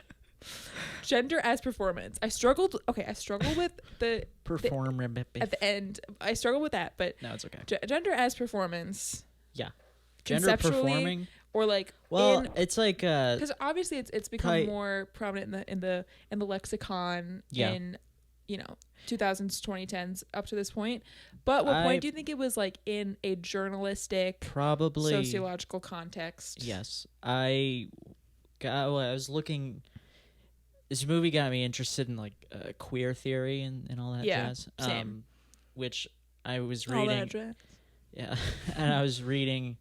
Gender as performance. I struggled with the at the end. I struggled with that, but no, it's okay. Gender as performance. Yeah. Gender performing, or like, well, it's like because obviously it's become more prominent in the lexicon in 2000s 2010s up to this point. But what point do you think it was like in a journalistic, probably sociological context? Yes, I was looking. This movie got me interested in like queer theory and all that jazz. Same. Which I was reading. All that jazz. Yeah, and I was reading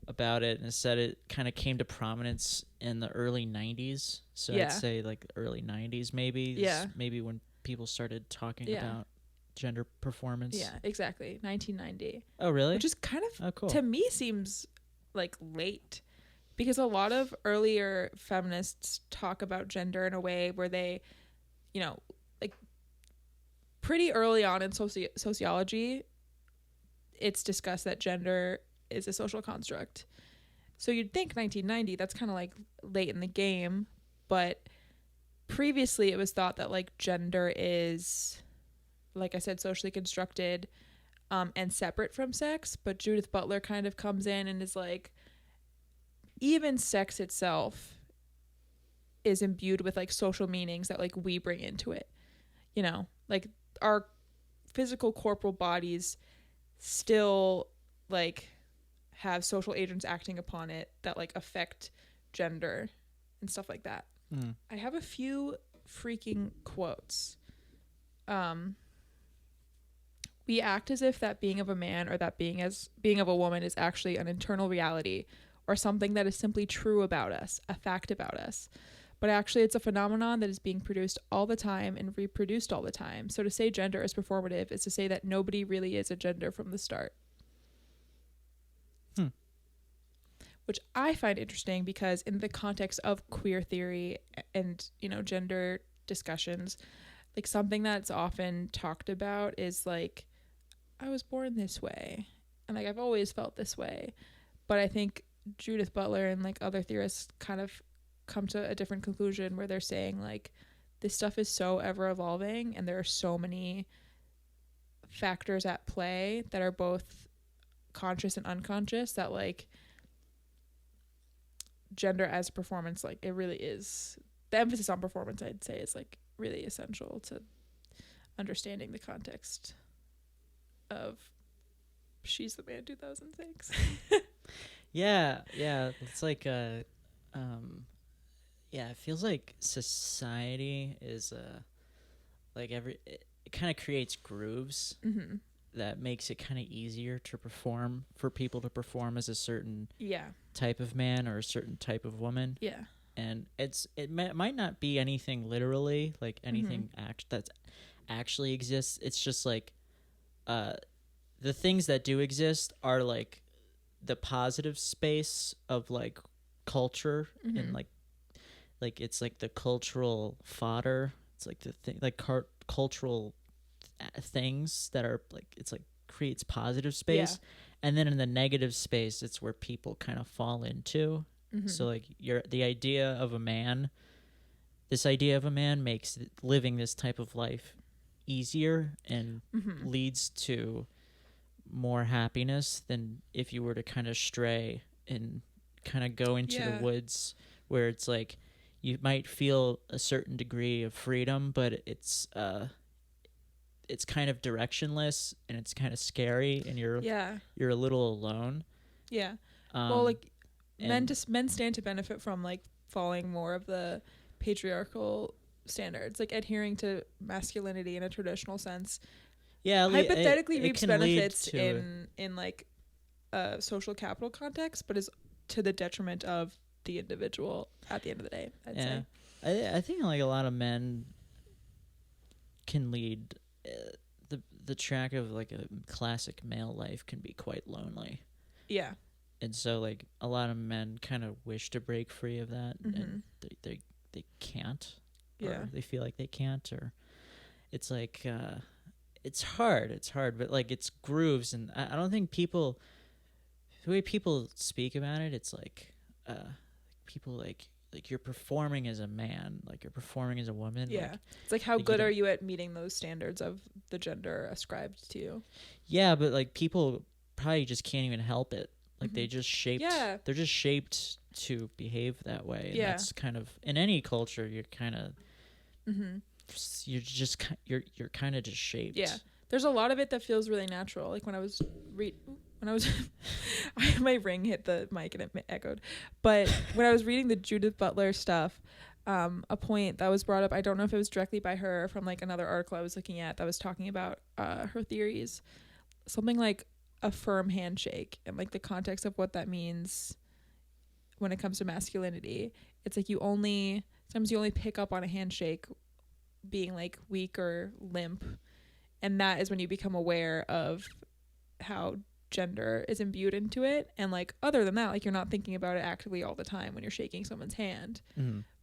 about it, and it said it kind of came to prominence in the early 90s. So I'd say like early 90s maybe. Yeah. Maybe when people started talking about gender performance. Yeah, exactly. 1990. Oh, really? Which is kind of, cool. To me, seems like late. Because a lot of earlier feminists talk about gender in a way where they, like pretty early on in sociology, it's discussed that gender is a social construct. So you'd think 1990, that's kind of like late in the game. But previously it was thought that like gender is, like I said, socially constructed and separate from sex. But Judith Butler kind of comes in and is like, even sex itself is imbued with like social meanings that like we bring into it. Like our physical corporal bodies still like have social agents acting upon it that like affect gender and stuff like that. I have a few freaking quotes. We act as if that being of a man or that being of a woman is actually an internal reality or something that is simply true about us, a fact about us. But actually it's a phenomenon that is being produced all the time and reproduced all the time. So to say gender is performative is to say that nobody really is a gender from the start. Which I find interesting because in the context of queer theory and, gender discussions, like something that's often talked about is like, I was born this way and like I've always felt this way. But I think Judith Butler and like other theorists kind of come to a different conclusion where they're saying like this stuff is so ever evolving and there are so many factors at play that are both conscious and unconscious that like gender as performance, like it really is, the emphasis on performance I'd say is like really essential to understanding the context of She's the Man 2006. Yeah, it's like it feels like society is like it kind of creates grooves that makes it kind of easier to perform, for people to perform as a certain type of man or a certain type of woman. Yeah. And it might not be anything literally, like anything that actually exists. It's just like the things that do exist are like the positive space of like culture and like it's like the cultural fodder. It's like the thing, like cultural things that are like, it's like creates positive space. And then in the negative space, it's where people kind of fall into. So like the idea of a man, this idea of a man makes living this type of life easier and leads to more happiness than if you were to kind of stray and kind of go into the woods, where it's like you might feel a certain degree of freedom, but it's kind of directionless and it's kind of scary, and you're a little alone. Well, like men stand to benefit from like following more of the patriarchal standards, like adhering to masculinity in a traditional sense. Hypothetically reaps benefits in like a social capital context, but is to the detriment of the individual at the end of the day, I'd say. I think like a lot of men can lead the track of like a classic male life can be quite lonely. And so like a lot of men kind of wish to break free of that, and they can't, or they feel like they can't, or it's like it's hard, but like it's grooves, and I don't think the way people speak about it, it's like people like you're performing as a man, like you're performing as a woman. Like, it's like how good are you at meeting those standards of the gender ascribed to you? But like people probably just can't even help it. Like they just shaped they're just shaped to behave that way, and that's kind of in any culture. You're kind of you're kind of just shaped. There's a lot of it that feels really natural. Like when I was my ring hit the mic and it echoed, but when I was reading the Judith Butler stuff, a point that was brought up, I don't know if it was directly by her, from like another article I was looking at that was talking about her theories, something like a firm handshake and like the context of what that means when it comes to masculinity. It's like sometimes you only pick up on a handshake being like weak or limp, and that is when you become aware of how gender is imbued into it. And like other than that, like you're not thinking about it actively all the time when you're shaking someone's hand.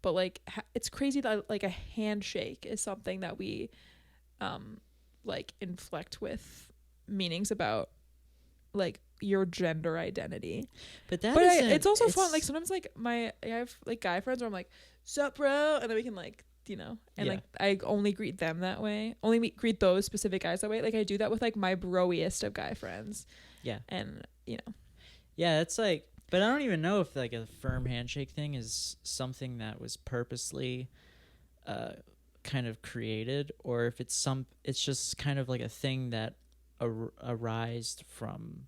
But like it's crazy that like a handshake is something that we like inflect with meanings about like your gender identity. But it's also fun. Like sometimes like I have like guy friends where I'm like, sup bro, and then we can like, you know, and like I only greet them that way, greet those specific guys that way. Like I do that with like my broiest of guy friends. And you know, it's like, but I don't even know if like a firm handshake thing is something that was purposely kind of created, or if it's just kind of like a thing that arised from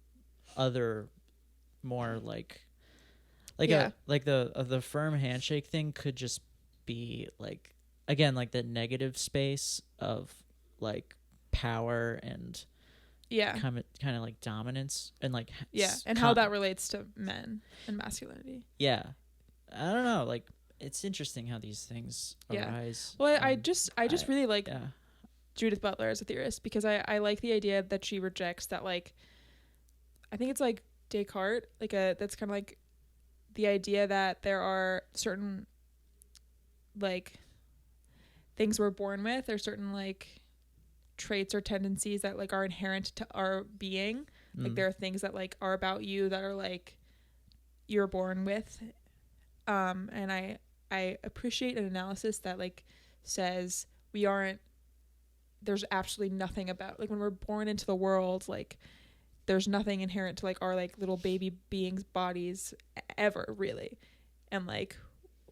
other more like the firm handshake thing could just be like, again, like the negative space of like power and kind of like dominance and like and how that relates to men and masculinity. I don't know, like it's interesting how these things arise. Well, I just really like Judith Butler as a theorist, because I like the idea that she rejects that, like, I think it's like Descartes, like that's kind of like the idea that there are certain like things we're born with, or certain like traits or tendencies that like are inherent to our being. Like there are things that like are about you that are like you're born with. And I appreciate an analysis that like says there's absolutely nothing about, like, when we're born into the world, like there's nothing inherent to like our like little baby beings' bodies ever, really. And like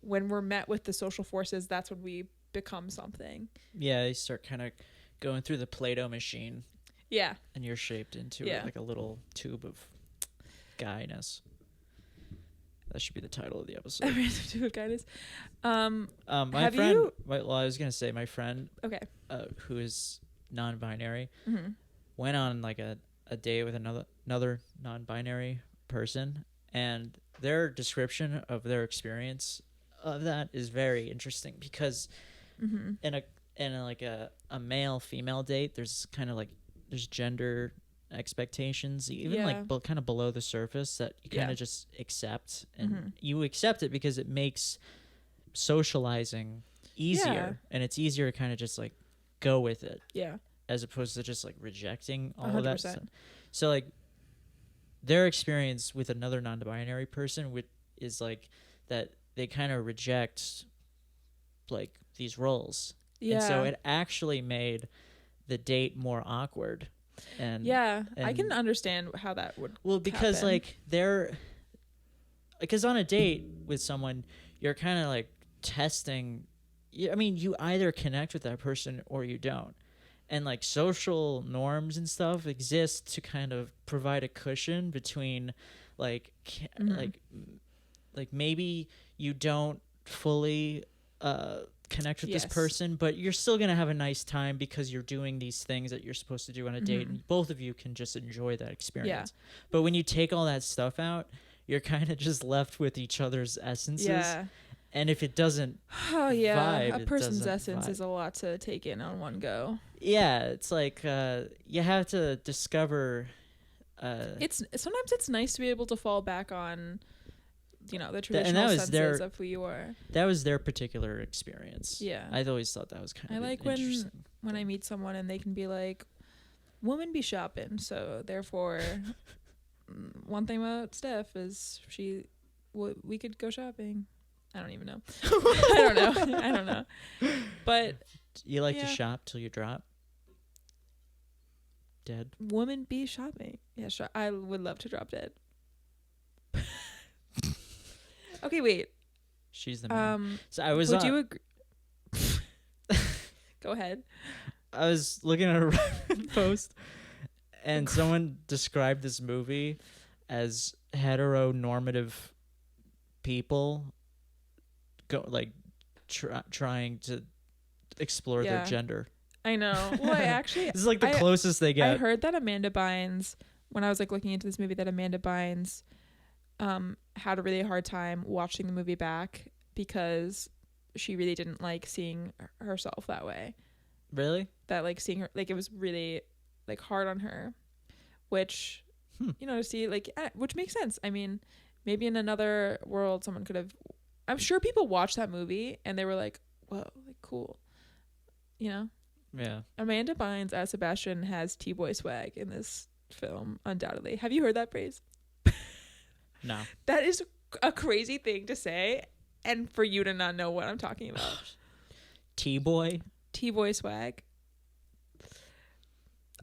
when we're met with the social forces, that's when we become something. You start kind of going through the Play-Doh machine. And you're shaped into like a little tube of guyness. That should be the title of the episode. A random tube of guyness. My friend, well, I was gonna say my friend, who is non-binary, went on like a date with another non-binary person, and their description of their experience of that is very interesting, because in a male female date, there's kind of like there's gender expectations, even like kind of below the surface, that you kind of just accept, and you accept it because it makes socializing easier, and it's easier to kind of just like go with it, as opposed to just like rejecting all 100%. Of that stuff. So like their experience with another non-binary person is like that they kind of reject like these roles, and so it actually made the date more awkward. And I can understand how that would because happen. Like because on a date with someone, you're kind of like testing. I mean, you either connect with that person or you don't, and like social norms and stuff exist to kind of provide a cushion between like like maybe you don't fully connect with this person, but you're still gonna have a nice time because you're doing these things that you're supposed to do on a date, and both of you can just enjoy that experience. But when you take all that stuff out, you're kind of just left with each other's essences, and if it doesn't vibe, a person's essence is a lot to take in on one go. It's like you have to discover sometimes it's nice to be able to fall back on the traditional senses of who you are. That was their particular experience. I've always thought that was kind of interesting. When I meet someone and they can be like, women be shopping, so therefore one thing about Steph is we could go shopping. I don't even know. I don't know. But you like to shop till you drop dead? Women be shopping. Yeah, sure. I would love to drop dead. Okay, wait. She's the man. So I was. Would you agree? Go ahead. I was looking at a Reddit post, and someone described this movie as heteronormative people trying to explore their gender. I know. Well, this is like the closest they get. I heard that Amanda Bynes, when I was like looking into this movie, that Amanda Bynes had a really hard time watching the movie back because she really didn't like seeing herself that way. Really? That like seeing her, like it was really like hard on her, which to see like which makes sense. I mean, maybe in another world someone could have. I'm sure people watched that movie and they were like, "Whoa, like cool," Yeah. Amanda Bynes as Sebastian has T-boy swag in this film, undoubtedly. Have you heard that phrase? No. That is a crazy thing to say, and for you to not know what I'm talking about. T-boy swag.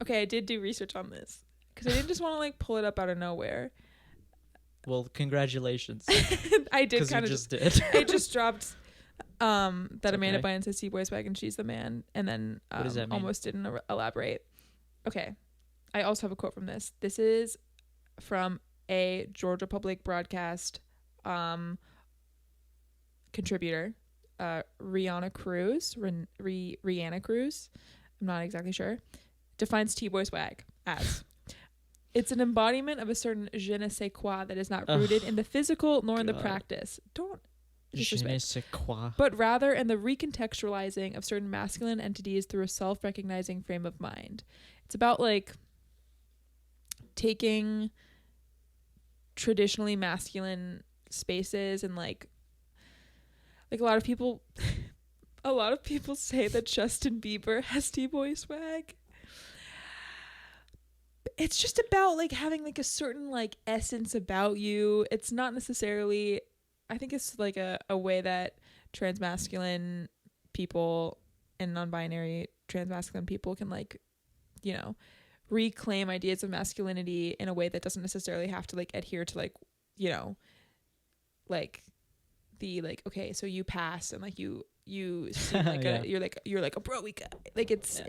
Okay, I did do research on this because I didn't just want to like pull it up out of nowhere. Well, congratulations. I did kind of just did. I just dropped that Amanda Bynes has T-boy swag and she's the man, and then what does that mean? Almost didn't elaborate. Okay, I also have a quote from this. This is from a Georgia Public Broadcast contributor, Rihanna Cruz. Rihanna Cruz, I'm not exactly sure, defines T-boy swag as: it's an embodiment of a certain je ne sais quoi that is not rooted in the physical nor in the practice. Don't je ne sais quoi. But rather in the recontextualizing of certain masculine entities through a self-recognizing frame of mind. It's about like taking traditionally masculine spaces and like a lot of people say that Justin Bieber has T-boy swag. It's just about like having like a certain like essence about you. It's not necessarily, I think it's like a way that transmasculine people and non-binary transmasculine people can like, reclaim ideas of masculinity in a way that doesn't necessarily have to like adhere to like, like the like, okay, so you pass and like you seem like you're like a bro-y guy. Like it's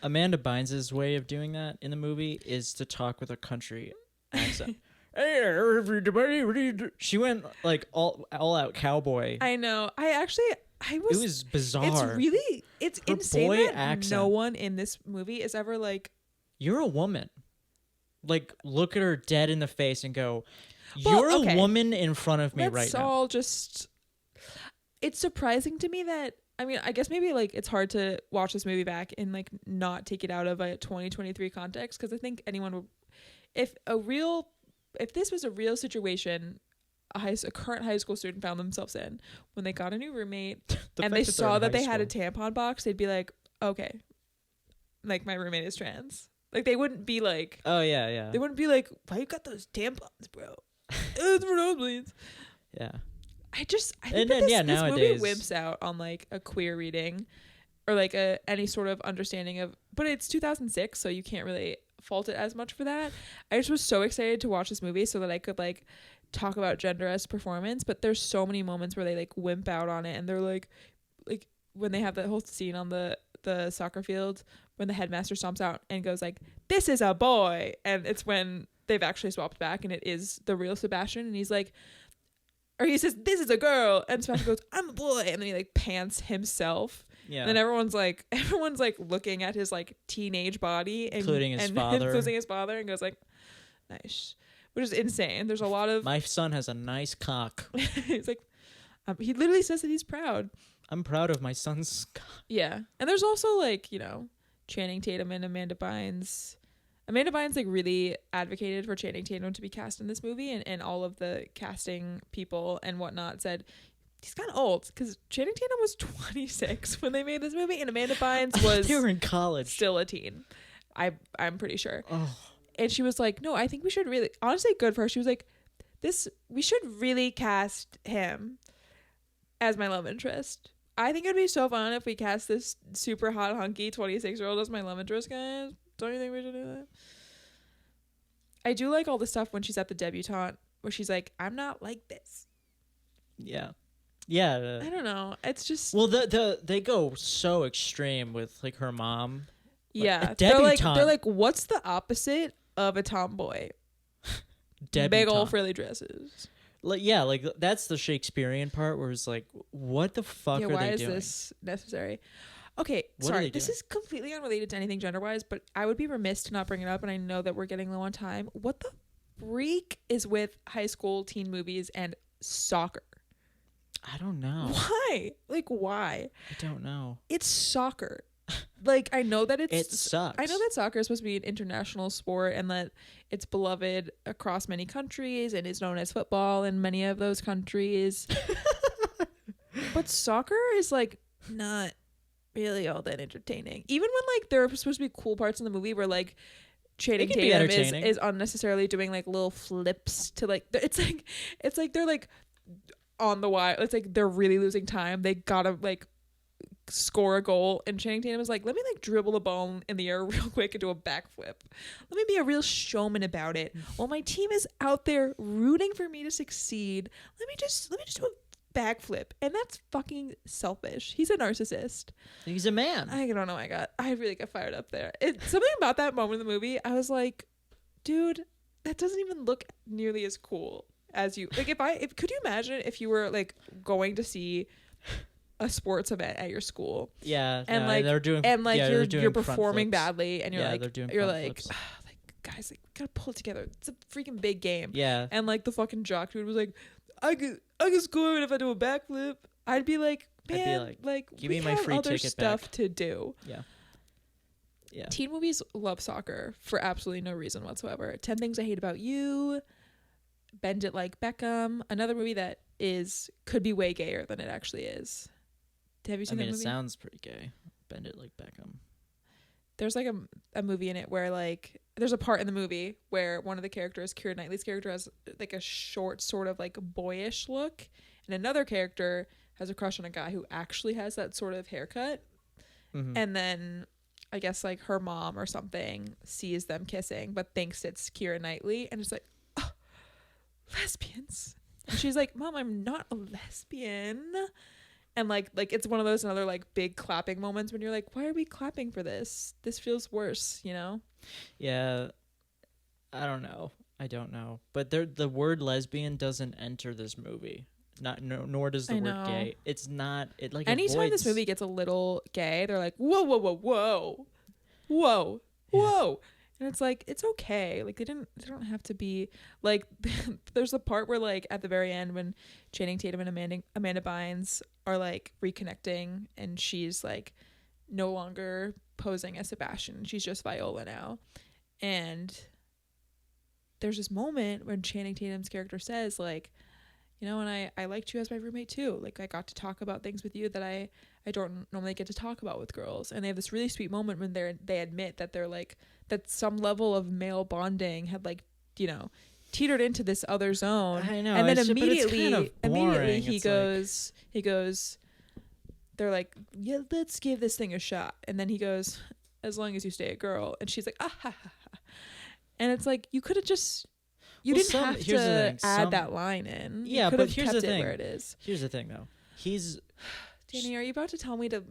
Amanda Bynes' way of doing that in the movie is to talk with a country accent. Hey everybody, she went like all out cowboy. I know. It was bizarre. It's her insane that accent. No one in this movie is ever like, you're a woman. Like, look at her dead in the face and go, you're a woman in front of me right now. It's surprising to me that I mean, I guess maybe like it's hard to watch this movie back and like not take it out of a 2023 context, because I think anyone would, if this was a real situation a current high school student found themselves in when they got a new roommate and they saw that they had a tampon box, they'd be like, okay, like my roommate is trans. Like they wouldn't be like, oh yeah, they wouldn't be like, why you got those tampons, bro? It's for nosebleeds. Yeah. I think that this movie wimps out on like a queer reading or like any sort of understanding of, but it's 2006, so you can't really fault it as much for that. I just was so excited to watch this movie so that I could like talk about gender as performance, but there's so many moments where they like wimp out on it, and they're like when they have that whole scene on the soccer field when the headmaster stomps out and goes like, "This is a boy," and it's when they've actually swapped back and it is the real Sebastian, and he's like, or he says, "This is a girl," and Sebastian goes, "I'm a boy," and then he like pants himself. Yeah. And then everyone's like looking at his like teenage body, including his father, and goes like, "Nice," which is insane. There's a lot of, my son has a nice cock. He's like, he literally says that he's proud. I'm proud of my son's cock. Yeah, and there's also like, you know, Channing Tatum and Amanda Bynes. Amanda Bynes like really advocated for Channing Tatum to be cast in this movie, and all of the casting people and whatnot said he's kind of old, because Channing Tatum was 26 when they made this movie, and Amanda Bynes was they were in college, still a teen. I'm pretty sure. Oh. And she was like, no, I think we should really, honestly, good for her. She was like, we should really cast him as my love interest. I think it'd be so fun if we cast this super hot hunky 26-year-old as my love interest, guys. Don't you think we should do that? I do like all the stuff when she's at the debutante where she's like, I'm not like this. Yeah. I don't know. It's just, well, they go so extreme with like her mom. Like, yeah. They're like, what's the opposite of a tomboy? Big old frilly dresses. Like, yeah, like that's the Shakespearean part where it's like, what the fuck are they doing? Why is this necessary? Okay, sorry, this is completely unrelated to anything gender-wise, but I would be remiss to not bring it up, and I know that we're getting low on time. What the freak is with high school teen movies and soccer? I don't know. Why? Like, why? I don't know. It's soccer. Like, I know that it sucks. I know that soccer is supposed to be an international sport and that it's beloved across many countries and is known as football in many of those countries. But soccer is like not really all that entertaining. Even when like there are supposed to be cool parts in the movie where like Channing Tatum is unnecessarily doing like little flips to like, it's like they're like on the wire. It's like they're really losing time. They gotta like score a goal, and Channing Tatum is like, let me like dribble the ball in the air real quick and do a backflip. Let me be a real showman about it. While my team is out there rooting for me to succeed, let me just do a backflip. And that's fucking selfish. He's a narcissist. He's a man. I don't know. I really got fired up there. Something about that moment in the movie, I was like, dude, that doesn't even look nearly as cool as you. Like, could you imagine if you were like going to see a sports event at your school? Yeah, and you're performing badly, and you're like, guys, like, we gotta pull it together. It's a freaking big game. Yeah, and like the fucking jock dude was like, I could score it if I do a backflip. I'd be like, man, like give me my free other ticket stuff back to do. Yeah. Teen movies love soccer for absolutely no reason whatsoever. 10 Things I Hate About You, Bend It Like Beckham, another movie that could be way gayer than it actually is. Have you seen that movie? It sounds pretty gay. Bend It Like Beckham. There's like a movie in it where like there's a part in the movie where one of the characters, Keira Knightley's character, has like a short sort of like boyish look, and another character has a crush on a guy who actually has that sort of haircut. Mm-hmm. And then I guess like her mom or something sees them kissing but thinks it's Keira Knightley, and it's like, oh, lesbians. And she's like, Mom, I'm not a lesbian. And like it's one of those another like big clapping moments when you're like, why are we clapping for this? This feels worse, you know? Yeah. I don't know. But the word lesbian doesn't enter this movie. Nor does the word gay. It's not. It like anytime this movie gets a little gay, they're like, whoa, whoa, whoa, whoa, whoa, whoa. And it's like, it's okay. Like they don't have to be like, there's the part where like at the very end when Channing Tatum and Amanda Bynes are like reconnecting and she's like no longer posing as Sebastian. She's just Viola now. And there's this moment when Channing Tatum's character says like, you know, and I liked you as my roommate too. Like I got to talk about things with you that I don't normally get to talk about with girls. And they have this really sweet moment when they admit that they're like, that some level of male bonding had like, you know, teetered into this other zone. I know. And then immediately he goes, they're like, yeah, let's give this thing a shot. And then he goes, as long as you stay a girl. And she's like, ah ha ha ha. And it's like, you could have just, you didn't have to add that line in. Yeah, but here's the thing. Where it is. Here's the thing, though. Danny, are you about to tell me to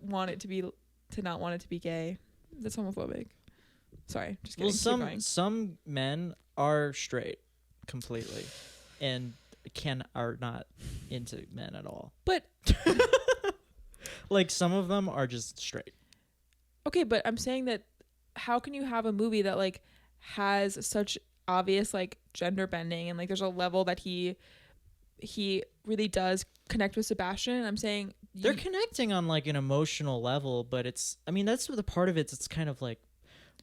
want it to be, to not want it to be gay? That's homophobic. Sorry, just kidding. Well, some men are straight completely, and are not into men at all. But like some of them are just straight. Okay, but I'm saying that how can you have a movie that like has such obvious like gender bending and like there's a level that he really does connect with Sebastian? I'm saying they're connecting on like an emotional level, but it's, I mean, that's the part of it. It's kind of like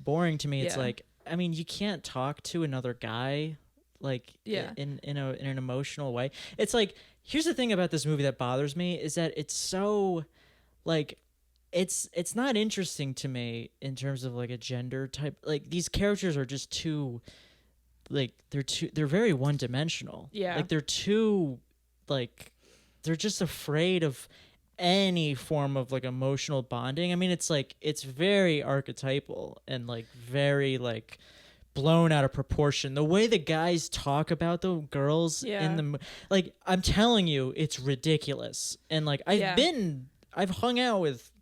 boring to me. It's like, I mean, you can't talk to another guy like in an emotional way. It's like, here's the thing about this movie that bothers me is that it's so like, it's not interesting to me in terms of like a gender type. Like these characters are just too, like they're very one dimensional. Yeah. Like they're too, like they're just afraid of any form of like emotional bonding. I mean, it's like, it's very archetypal and like very like blown out of proportion. The way the guys talk about the girls in the, like, I'm telling you, it's ridiculous. And like, I've hung out with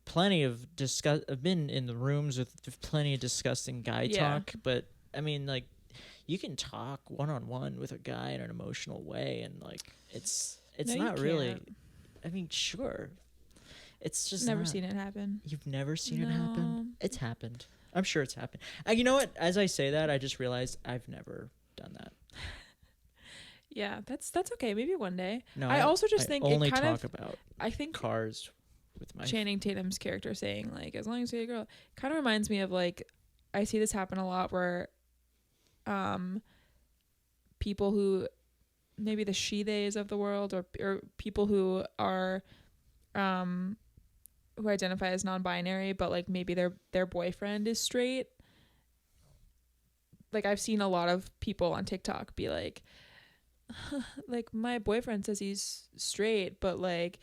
plenty of I've been in the rooms with plenty of disgusting guy talk, but I mean, like, you can talk one-on-one with a guy in an emotional way, and like, it's not really. I mean, sure. It's just never seen it happen. You've never seen it happen? It's happened. I'm sure it's happened. You know what? As I say that, I just realized I've never done that. Yeah, that's okay. Maybe one day. No, I also just think only it kind talk of, about I think cars with my Channing Tatum's character saying like, as long as you're a girl, kind of reminds me of like, I see this happen a lot where people who maybe the she-theys of the world or people who are who identify as non-binary but like maybe their boyfriend is straight. Like I've seen a lot of people on TikTok be like like, my boyfriend says he's straight but like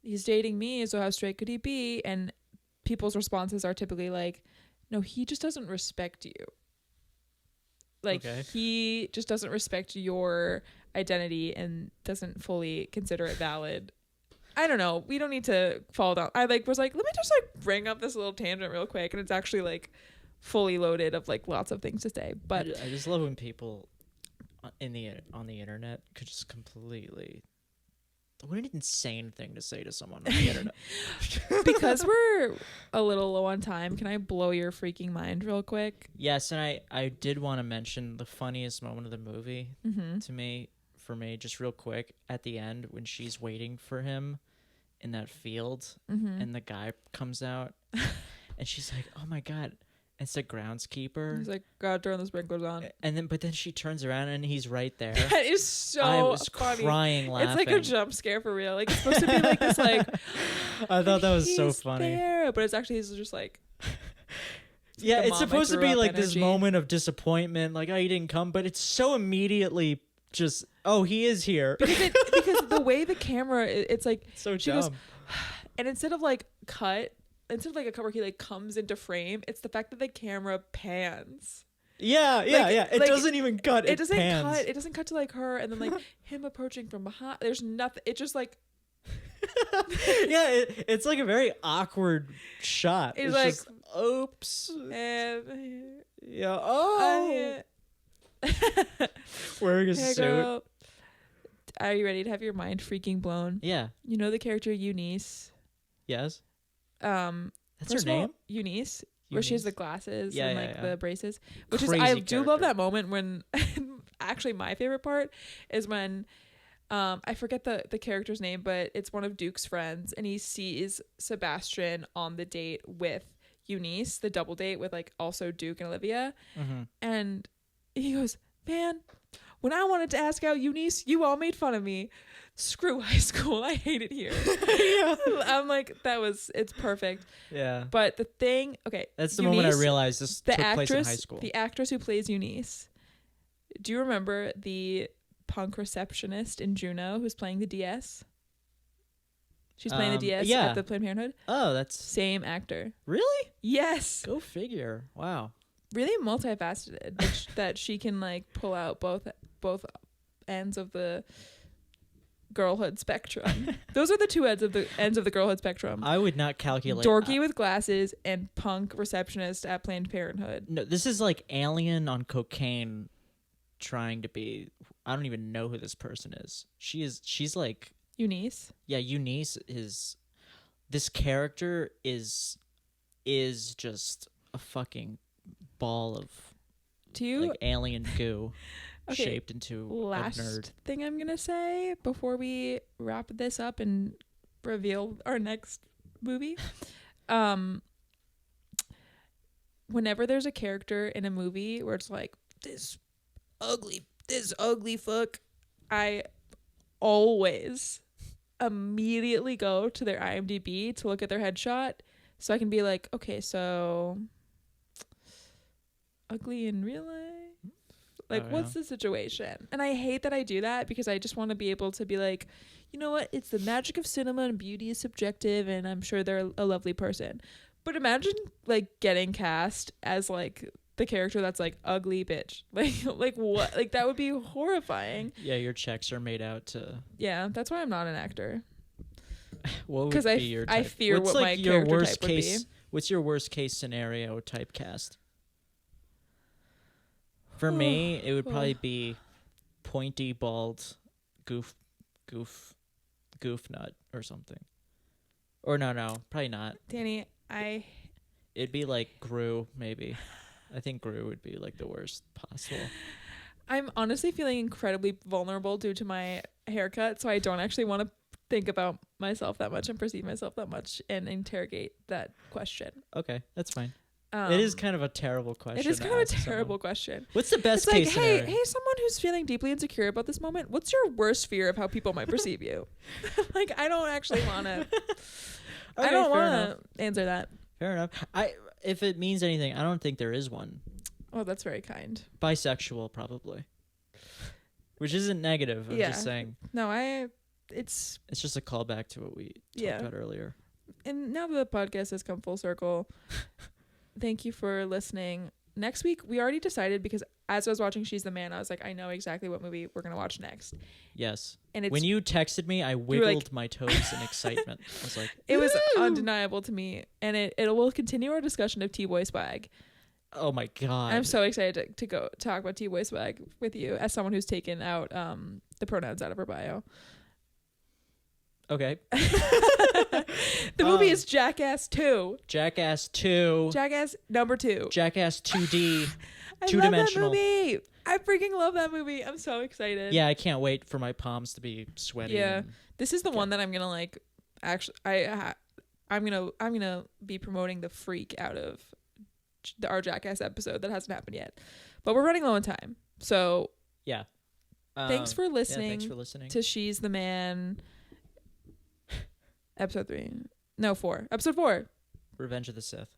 he's dating me, so how straight could he be? And people's responses are typically like, no, he just doesn't respect you. Like, he just doesn't respect your identity and doesn't fully consider it valid. I don't know. We don't need to fall down. I like was like, let me just like bring up this little tangent real quick, and it's actually like fully loaded of like lots of things to say. But I just love when people on the internet could just completely. What an insane thing to say to someone on the internet. Because we're a little low on time, can I blow your freaking mind real quick? Yes, and I did want to mention the funniest moment of the movie for me, just real quick, at the end when she's waiting for him in that field and the guy comes out and she's like, oh my God. It's a groundskeeper. He's like, gotta turn the sprinklers on. But then she turns around and he's right there. That is so I was funny. crying laughing. It's like a jump scare for real. Like, it's supposed to be like this, like. I thought that was so funny. There, but it's actually, he's just like. Yeah, it's supposed to be like this moment of disappointment, like, oh, he didn't come, but it's so immediately just, oh, he is here. Because the way the camera, it's like. So she dumb. Goes, and instead of like instead of like a cut where he like comes into frame, it's the fact that the camera pans. Yeah. It doesn't even cut. It doesn't pans. Cut. It doesn't cut to like her and then like him approaching from behind. There's nothing. It just like. Yeah, it's like a very awkward shot. It's like, just, oops. Yeah. Oh. Wearing a suit. Girl. Are you ready to have your mind freaking blown? Yeah. You know the character Eunice? Yes. That's her name? name? Eunice. where she has the glasses and the braces, which Crazy is I character. do love that moment when actually my favorite part is when I forget the character's name, but it's one of Duke's friends, and he sees Sebastian on the date with Eunice, the double date with like also Duke and Olivia, and he goes, "Man, when I wanted to ask out Eunice, you all made fun of me. Screw high school. I hate it here." I'm like, it's perfect. Yeah. But the thing, okay. That's the Eunice, moment I realized this took place in high school. The actress who plays Eunice. Do you remember the punk receptionist in Juno who's playing the DS? She's playing the DS at the Planned Parenthood. Oh, that's... Same actor. Really? Yes. Go figure. Wow. Really multifaceted. that she can like pull out both ends of the girlhood spectrum. Those are the two ends of the girlhood spectrum. I would not calculate. Dorky with glasses and punk receptionist at Planned Parenthood. No, this is like Alien on cocaine trying to be... I don't even know who this person is. She's like... Eunice. Yeah, Eunice is... This character is just a fucking ball of like alien goo shaped into last a nerd. Thing I'm gonna say before we wrap this up and reveal our next movie. Whenever there's a character in a movie where it's like this ugly fuck, I always immediately go to their IMDb to look at their headshot so I can be like, okay, so ugly in real life? Like, what's the situation? And I hate that I do that because I just want to be able to be like, you know what? It's the magic of cinema and beauty is subjective, and I'm sure they're a lovely person. But imagine like getting cast as like the character that's like ugly bitch. Like what? Like that would be horrifying. Yeah, your checks are made out to... Yeah, that's why I'm not an actor. What would be your type? I fear what's what like my your character worst type case, would be. What's your worst case scenario typecast? For me, it would probably be pointy, bald, goof nut or something. Or no, probably not. Danny, It'd be like Gru, maybe. I think Gru would be like the worst possible. I'm honestly feeling incredibly vulnerable due to my haircut, so I don't actually want to think about myself that much and perceive myself that much and interrogate that question. Okay, that's fine. It is kind of a terrible question. It is kind of a terrible question. What's the best it's case like, scenario? Hey, someone who's feeling deeply insecure about this moment, what's your worst fear of how people might perceive you? Like, I don't actually want to... I don't want to answer that. Fair enough. If it means anything, I don't think there is one. Oh, that's very kind. Bisexual, probably. Which isn't negative. I'm just saying. No, it's just a callback to what we talked about earlier. And now that the podcast has come full circle, thank you for listening. Next week, we already decided because as I was watching She's the Man, I was like, I know exactly what movie we're going to watch next. Yes. And when you texted me, I wiggled my toes in excitement. I was like, it was undeniable to me. And it will continue our discussion of T-Boy Swag. Oh my God. I'm so excited to go talk about T-Boy Swag with you as someone who's taken out the pronouns out of her bio. Okay. The movie is Jackass 2. Jackass 2. Jackass number 2. Jackass 2D. I Two-dimensional. love that movie. I freaking love that movie. I'm so excited. Yeah, I can't wait for my palms to be sweaty. Yeah. This is the one that I'm going to like actually I'm going to be promoting the freak out of our Jackass episode that hasn't happened yet. But we're running low on time. So, yeah. Thanks for listening. Yeah, thanks for listening to She's the Man. Episode 3. No, 4. Episode 4. Revenge of the Sith.